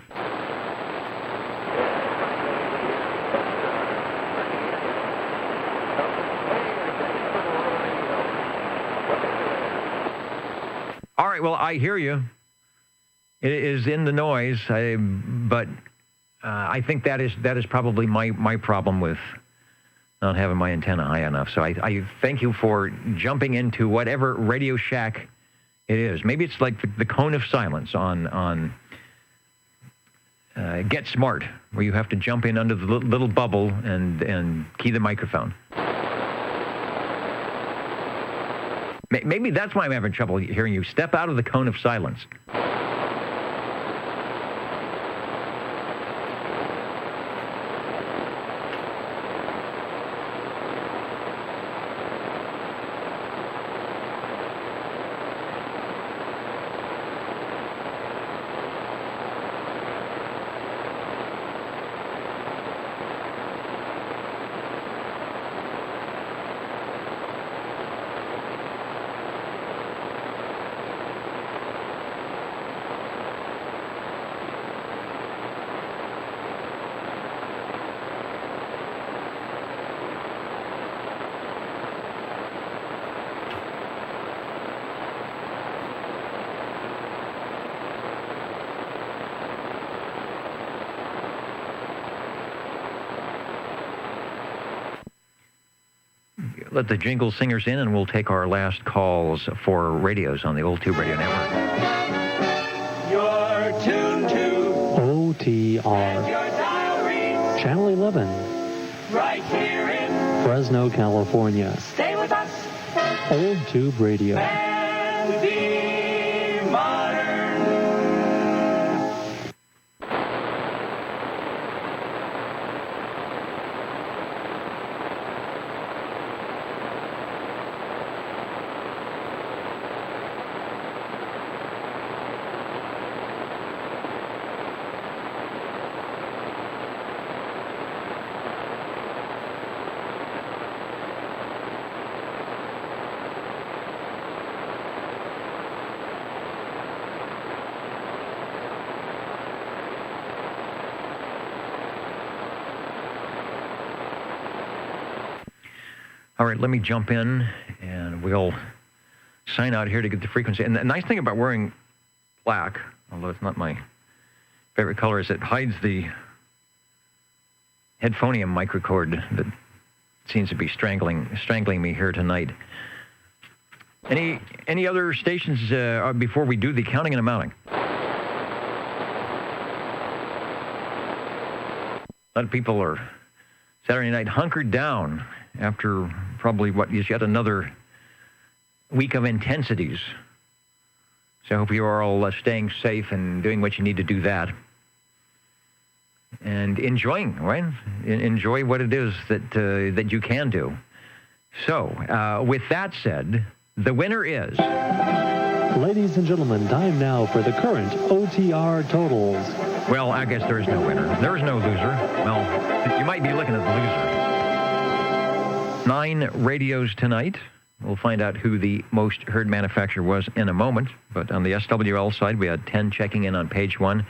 All right, well, I hear you. It is in the noise, but I think that is probably my problem with not having my antenna high enough. So I thank you for jumping into whatever Radio Shack it is. Maybe it's like the cone of silence on Get Smart, where you have to jump in under the little bubble and key the microphone. Maybe that's why I'm having trouble hearing you. Step out of the cone of silence. Let the jingle singers in, and we'll take our last calls for radios on the Old Tube Radio Network. You're tuned to OTR. Channel 11. Right here in Fresno, California. Stay with us. Old Tube Radio. And be modern. All right, let me jump in, and we'll sign out here to get the frequency. And the nice thing about wearing black, although it's not my favorite color, is it hides the headphonium microcord that seems to be strangling me here tonight. Any other stations before we do the counting and amounting? A lot of people are Saturday night hunkered down after probably what is yet another week of intensities. So I hope you are all staying safe and doing what you need to do that. And enjoying, right? Enjoy what it is that you can do. So, with that said, the winner is... Ladies and gentlemen, time now for the current OTR totals. Well, I guess there is no winner. There is no loser. Well, you might be looking at the loser. 9 radios tonight. We'll find out who the most heard manufacturer was in a moment. But on the SWL side, we had 10 checking in on page 1,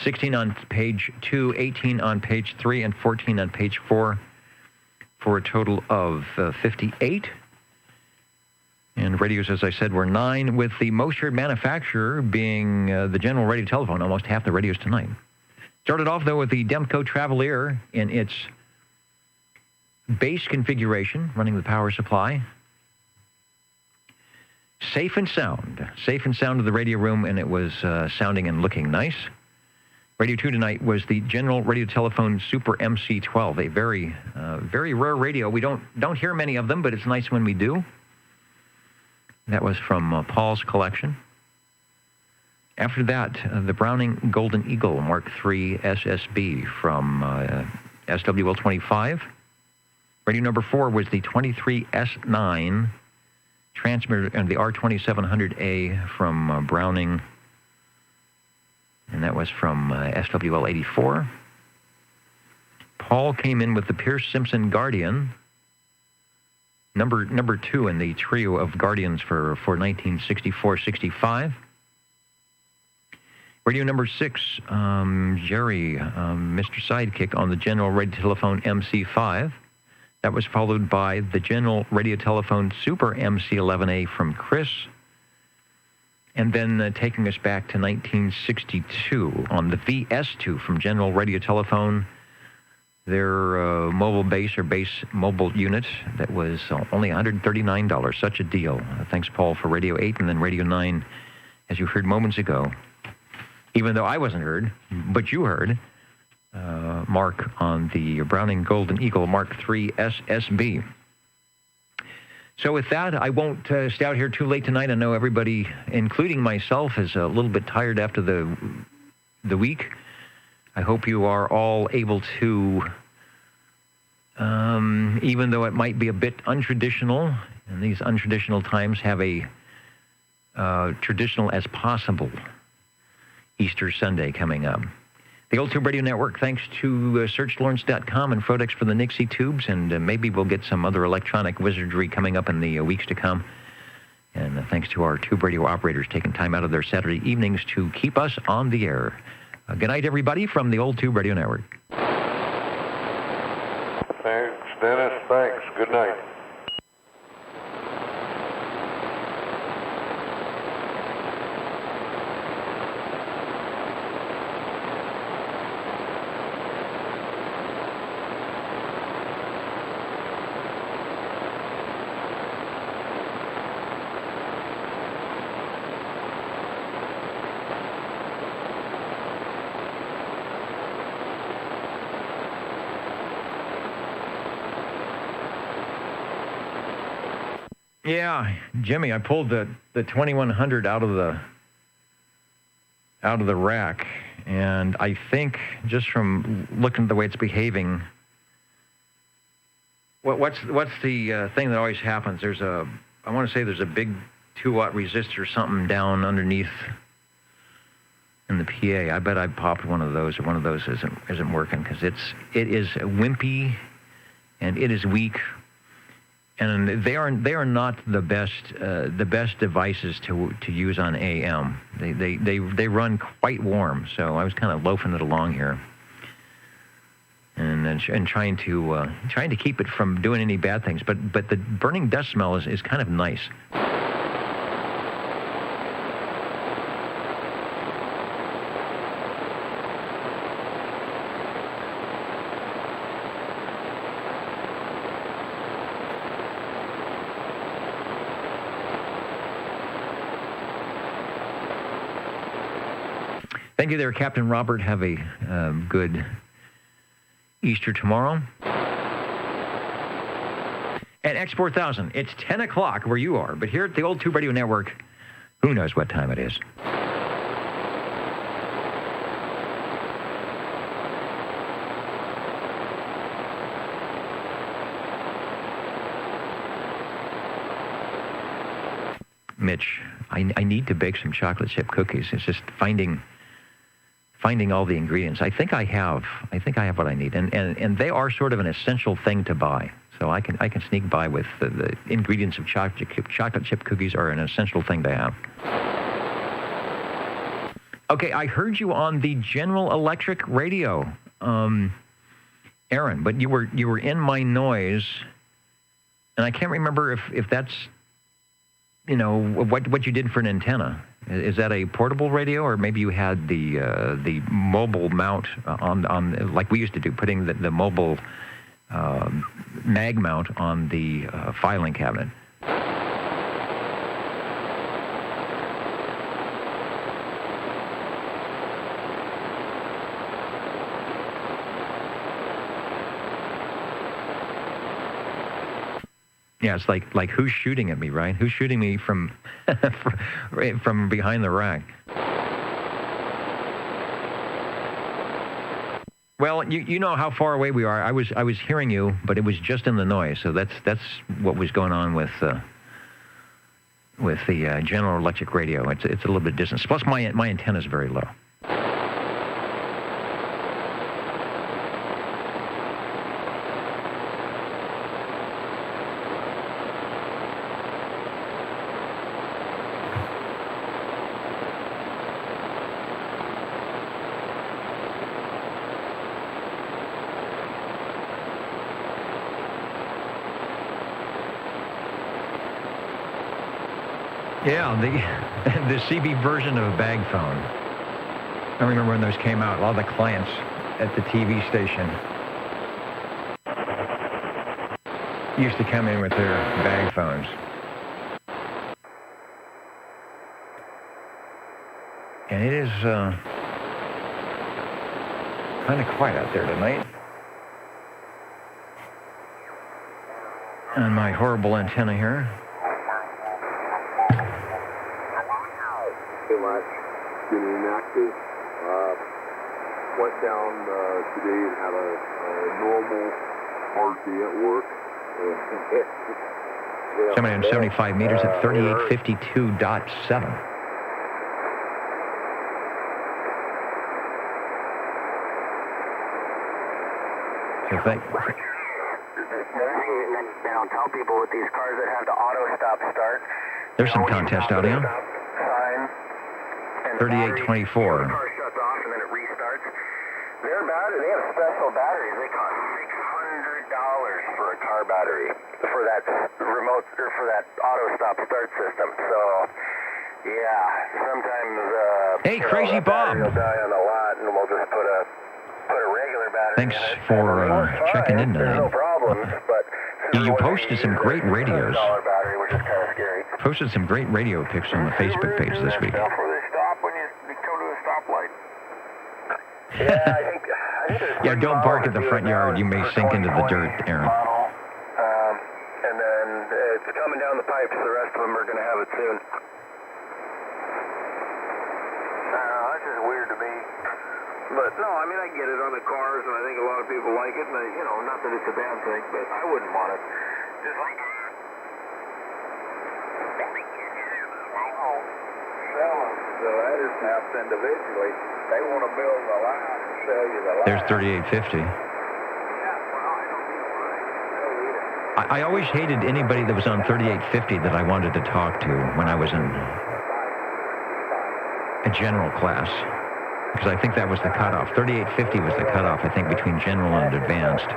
16 on page 2, 18 on page 3, and 14 on page 4, for a total of 58. And radios, as I said, were 9, with the most heard manufacturer being the General Radio Telephone, almost half the radios tonight. Started off, though, with the Demco Travelier in its base configuration, running the power supply. Safe and sound to the radio room, and it was sounding and looking nice. Radio 2 tonight was the General Radio Telephone Super MC12, a very, very rare radio. We don't hear many of them, but it's nice when we do. That was from Paul's collection. After that, the Browning Golden Eagle Mark III SSB from SWL 25. Radio number 4 was the 23S9 transmitter and the R2700A from Browning, and that was from SWL 84. Paul came in with the Pierce Simpson Guardian, number 2 in the trio of Guardians for 1964-65. Radio number 6, Jerry, Mr. Sidekick on the General Radio Telephone MC5. That was followed by the General Radio Telephone Super MC11A from Chris. And then taking us back to 1962 on the VS2 from General Radio Telephone, their mobile base or base mobile unit that was only $139. Such a deal. Thanks, Paul, for Radio 8 and then Radio 9, as you heard moments ago. Even though I wasn't heard, but you heard, Mark on the Browning Golden Eagle Mark III SSB. So with that, I won't stay out here too late tonight. I know everybody, including myself, is a little bit tired after the week. I hope you are all able to, even though it might be a bit untraditional, and these untraditional times have a traditional as possible Easter Sunday coming up. The Old Tube Radio Network, thanks to SearchLawrence.com and Frodex for the Nixie tubes, and maybe we'll get some other electronic wizardry coming up in the weeks to come. And thanks to our tube radio operators taking time out of their Saturday evenings to keep us on the air. Good night, everybody, from the Old Tube Radio Network. Thanks, Dennis. Thanks. Good night. Yeah, Jimmy, I pulled the 2100 out of the rack, and I think just from looking at the way it's behaving, what's the thing that always happens? I want to say there's a big 2-watt resistor or something down underneath in the PA. I bet I popped one of those, or one of those isn't working, because it is wimpy and it is weak. And they are not the best devices to use on AM. They run quite warm, so I was kind of loafing it along here, and trying to keep it from doing any bad things. But the burning dust smell is kind of nice. Thank you there, Captain Robert. Have a good Easter tomorrow. At X4000, it's 10 o'clock where you are, but here at the Old Tube Radio Network, who knows what time it is. Mitch, I need to bake some chocolate chip cookies. It's just finding all the ingredients. I think I have what I need, and they are sort of an essential thing to buy. So I can sneak by with the ingredients of chocolate chip cookies are an essential thing to have. Okay, I heard you on the General Electric radio, Aaron, but you were in my noise, and I can't remember if that's you know, what you did for an antenna. Is that a portable radio, or maybe you had the mobile mount on like we used to do, putting the mobile mag mount on the filing cabinet? Yeah, it's like who's shooting at me, right? Who's shooting me from from behind the rack? Well, you know how far away we are. I was hearing you, but it was just in the noise. So that's what was going on with the General Electric radio. It's a little bit distant. Plus, my antenna is very low. Yeah, the CB version of a bag phone. I remember when those came out. A lot of the clients at the TV station used to come in with their bag phones. And it is kind of quiet out there tonight. And my horrible antenna here. Too much. Getting inactive. Went down today and had a normal hard day at work. 775 meters at 3852.7. So Now tell people with these cars that have the auto stop start. there's some contest audio. Sign. 3824. The car shuts off and then it restarts. Their battery, they have special batteries. They cost $600 for a car battery for that remote or for that auto stop start system. So, yeah, sometimes hey, Crazy Bob. Will die on the lot, and we'll just put a regular battery. Thanks for checking in tonight. No problems, but you posted some great radios. battery, which is kind of scary. Posted some great radio pics on the Facebook page this week. Before they stop when you come to a stoplight. Yeah, I think Yeah, don't park at the front yard. You may sink into the dirt, Aaron. And then it's coming down the pipes. The rest of them are going to have it soon. That's just weird to me. But no, I mean, I get it on the cars, and I think a lot of people like it. And not that it's a bad thing, but I wouldn't want it. Just like so that is snaps individually. They want to build the line and sell you the line. There's 3850. I always hated anybody that was on 3850 that I wanted to talk to when I was in a general class, because I think that was the cutoff. 3850 was the cutoff, I think, between general and advanced.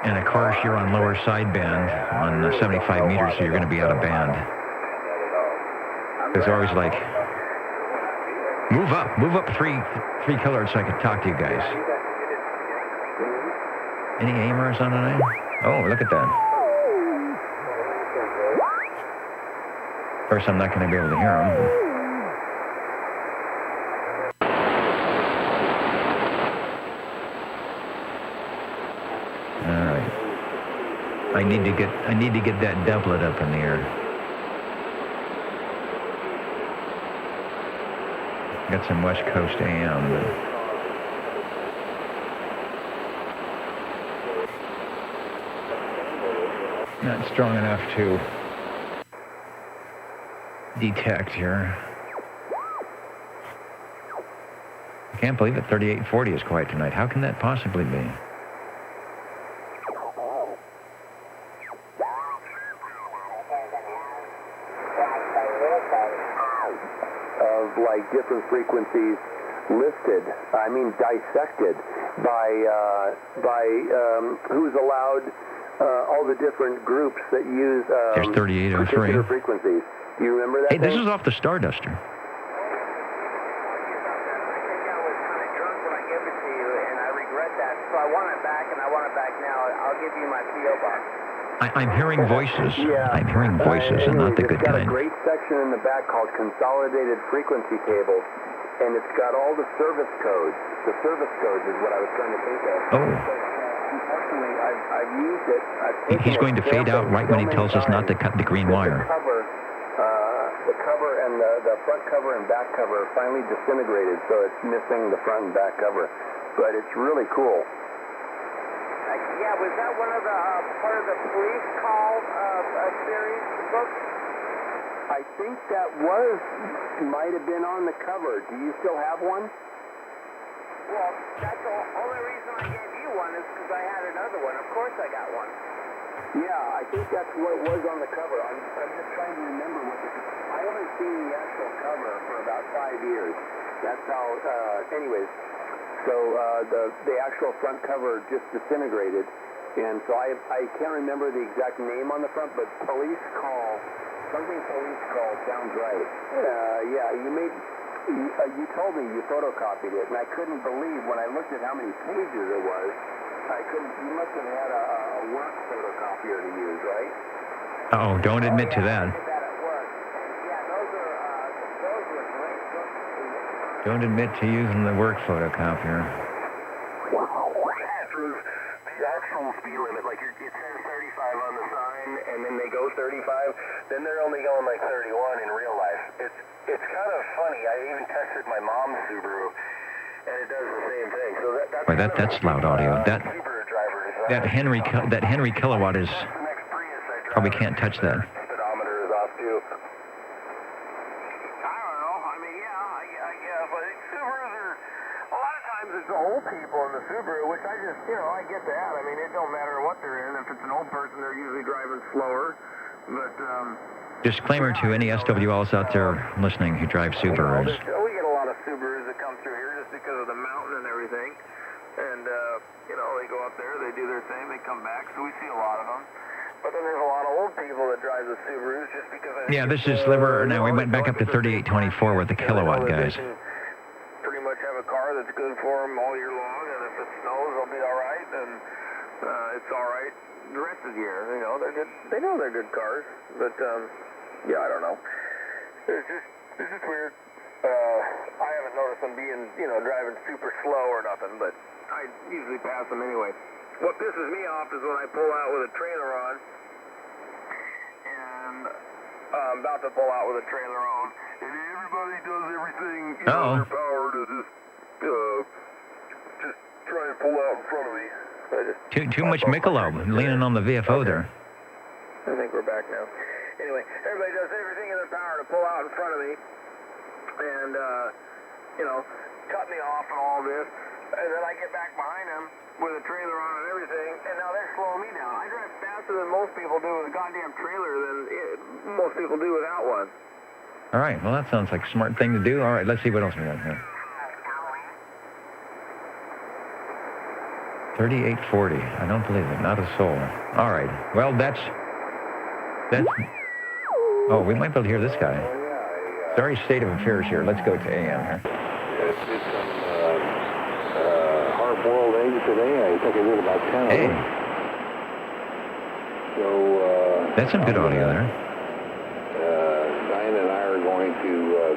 And of course, you're on lower sideband on 75 meters, so you're going to be out of band. It's always like, move up three kilohertz so I can talk to you guys. Any AMRs on tonight? Oh, look at that. Of course, I'm not going to be able to hear them. All right. I need to get that doublet up in the air. Got some West Coast AM. Not strong enough to detect here. I can't believe it. 3840 is quiet tonight. How can that possibly be? Like different frequencies listed, dissected by who's allowed all the different groups that use There's 3803. particular frequencies. Do you remember that Hey, this thing? is off the Starduster. So I want it back, and I want it back now. I'll give you my P.O. box. I'm hearing voices. I'm hearing voices, and not the good It's got kind. a great section in the back called Consolidated Frequency Tables, and it's got all the service codes. The service codes is what I was trying to think of. Oh. Unfortunately, I've used it. He's going to fade out right when he tells us not to cut the green wire. The cover and the front cover and back cover are finally disintegrated, so it's missing the front and back cover. But it's really cool. Yeah, was that one of the part of the police call series book? I think that might have been on the cover. Do you still have one? Well, that's the only reason I gave you one is because I had another one. Of course I got one. Yeah, I think that's what it was on the cover. I'm just trying to remember what I haven't seen the actual cover for about 5 years. That's how, anyways. So the actual front cover just disintegrated, and so I can't remember the exact name on the front, but police call sounds right. Yeah, you told me you photocopied it, and I couldn't believe when I looked at how many pages it was. You must have had a work photocopier to use, right? Oh, don't admit to that. Don't admit to using the work photocopier. Wow. The actual speed limit, like it says 35 on the sign, and then they go 35, then they're only going like 31 in real life. It's kind of funny. I even tested my mom's Subaru, and it does the same thing. So Boy, that's loud audio. That Henry kilowatt is probably can't touch that. Speedometer is off too. It's the old people in the Subaru, which I just, I get that. I mean, it don't matter what they're in. If it's an old person, they're usually driving slower. But, Disclaimer to any SWLs out there listening who drive Subarus. We get a lot of Subarus that come through here just because of the mountain and everything. And, they go up there, they do their thing, they come back, so we see a lot of them. But then there's a lot of old people that drive the Subarus just because they... Yeah, this is, now we went back up to 3824 with the kilowatt guys. Pretty much have a car that's good for them all year long, and if it snows, they'll be all right, and it's all right the rest of the year. They're good. They know they're good cars, but I don't know. It's just weird. I haven't noticed them being, driving super slow or nothing, but I usually pass them anyway. What pisses me off is when I pull out with a trailer on, and I'm about to pull out with a trailer on, and everybody does everything in their power to just try and pull out in front of me. Too much Michelob leaning on the VFO there. I think we're back now. Anyway, everybody does everything in their power to pull out in front of me, and cut me off and all this, and then I get back behind them with a trailer on and everything, and now they're slowing me down. I drive faster than most people do with a goddamn trailer than most people do without one. All right, well, that sounds like a smart thing to do. All right, let's see what else we got here. 3840. I don't believe it. Not a soul. All right. Well, that's... Oh, we might be able to hear this guy. Sorry, state of affairs here. Let's go to AM here. It's some hard-boiled eggs today. I think I did about 10 of them. So, that's some good audio there. Diane and I are going to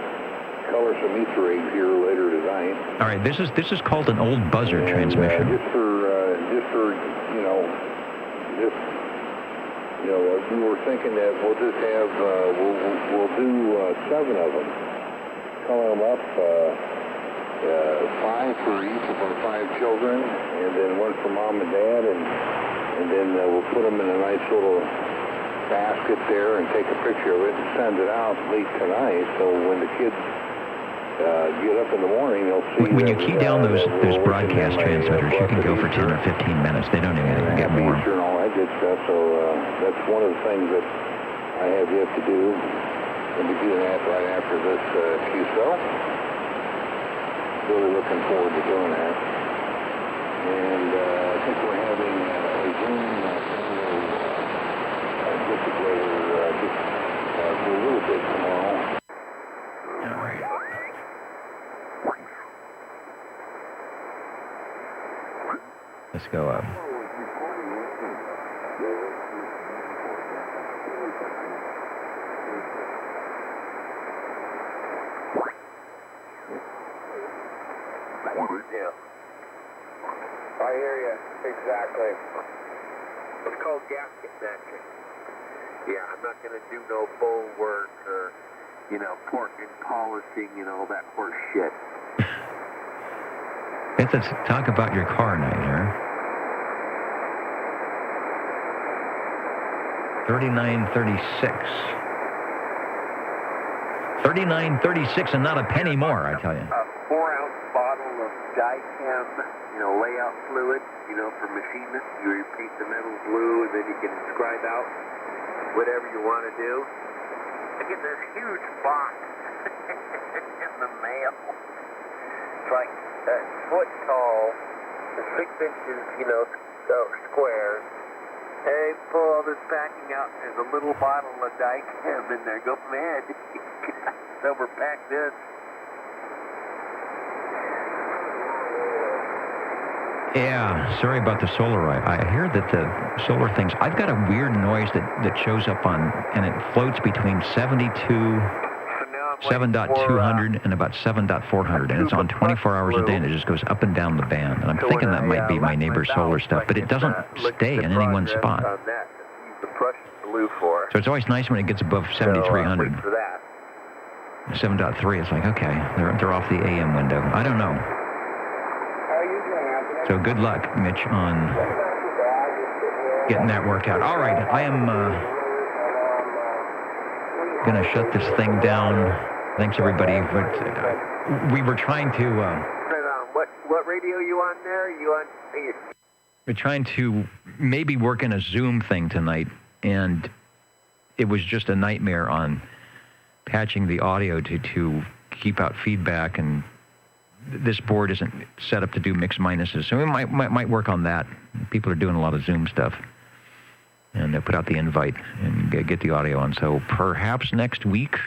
color some Easter eggs here later tonight. All right, this is called an old buzzer transmission. We were thinking that we'll just have, we'll do 7 of them. Color them up, 5 for each of our 5 children, and then 1 for Mom and Dad, and then we'll put them in a nice little basket there and take a picture of it and send it out late tonight, so when the kids get up in the morning, they'll see. When you key down those broadcast transmitters, you can go for 10 or 15 minutes. They don't even get more. And all that good stuff. So that's one of the things that I have yet to do. I'll be doing that right after this QSO. Really looking forward to doing that. And I think we're having a Zoom get together just for a little bit tomorrow. All right. Let's go up. Yeah. I hear you. Exactly. It's called gasket matching. Yeah, I'm not going to do no bowl work or, pork and polishing and all that horse shit. Let's talk about your car night, huh? 3936. 3936 and not a penny more, I tell you. A 4-ounce bottle of Dicam, layout fluid, for machinists. You paint the metal blue, and then you can scribe out whatever you want to do. I get this huge box in the mail. It's like a foot tall, 6 inches, square. Hey, pull all this packing out. There's a little bottle of Dicam in there. Go, man. Overpack this. Yeah, sorry about the solar. I hear that the solar things, I've got a weird noise that shows up on, and it floats between 72, 7.200 and about 7.400, and it's on 24 hours a day, and it just goes up and down the band. And I'm thinking that might be my neighbor's solar stuff, but it doesn't stay in any one spot. So it's always nice when it gets above 7,300. 7.3, it's like, okay, they're off the AM window. I don't know. So good luck, Mitch, on getting that worked out. All right, I am going to shut this thing down. Thanks, everybody. But we were trying to... What radio are you on there? You on... We're trying to maybe work in a Zoom thing tonight, and it was just a nightmare on patching the audio to keep out feedback, and this board isn't set up to do mix minuses, so we might work on that. People are doing a lot of Zoom stuff, and put out the invite and get the audio on. So perhaps next week,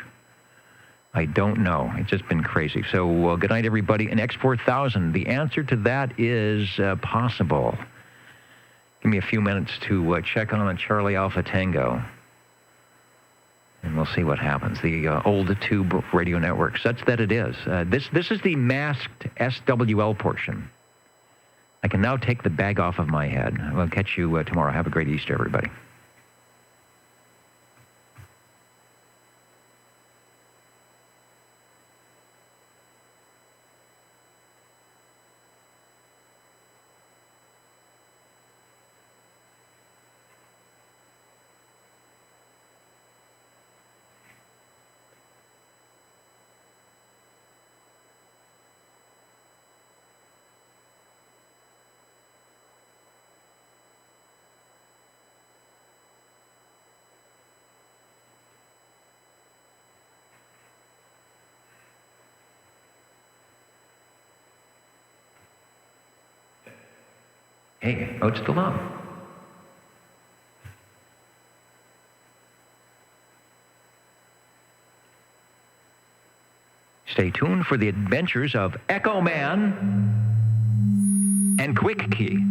I don't know. It's just been crazy. So good night, everybody. And X4000, the answer to that is possible. Give me a few minutes to check on a Charlie Alpha Tango, and we'll see what happens. The old tube radio network, such that it is. This is the masked SWL portion. I can now take the bag off of my head. We'll catch you tomorrow. Have a great Easter, everybody. Hey, it's still up. Stay tuned for the adventures of Echo Man and Quick Key.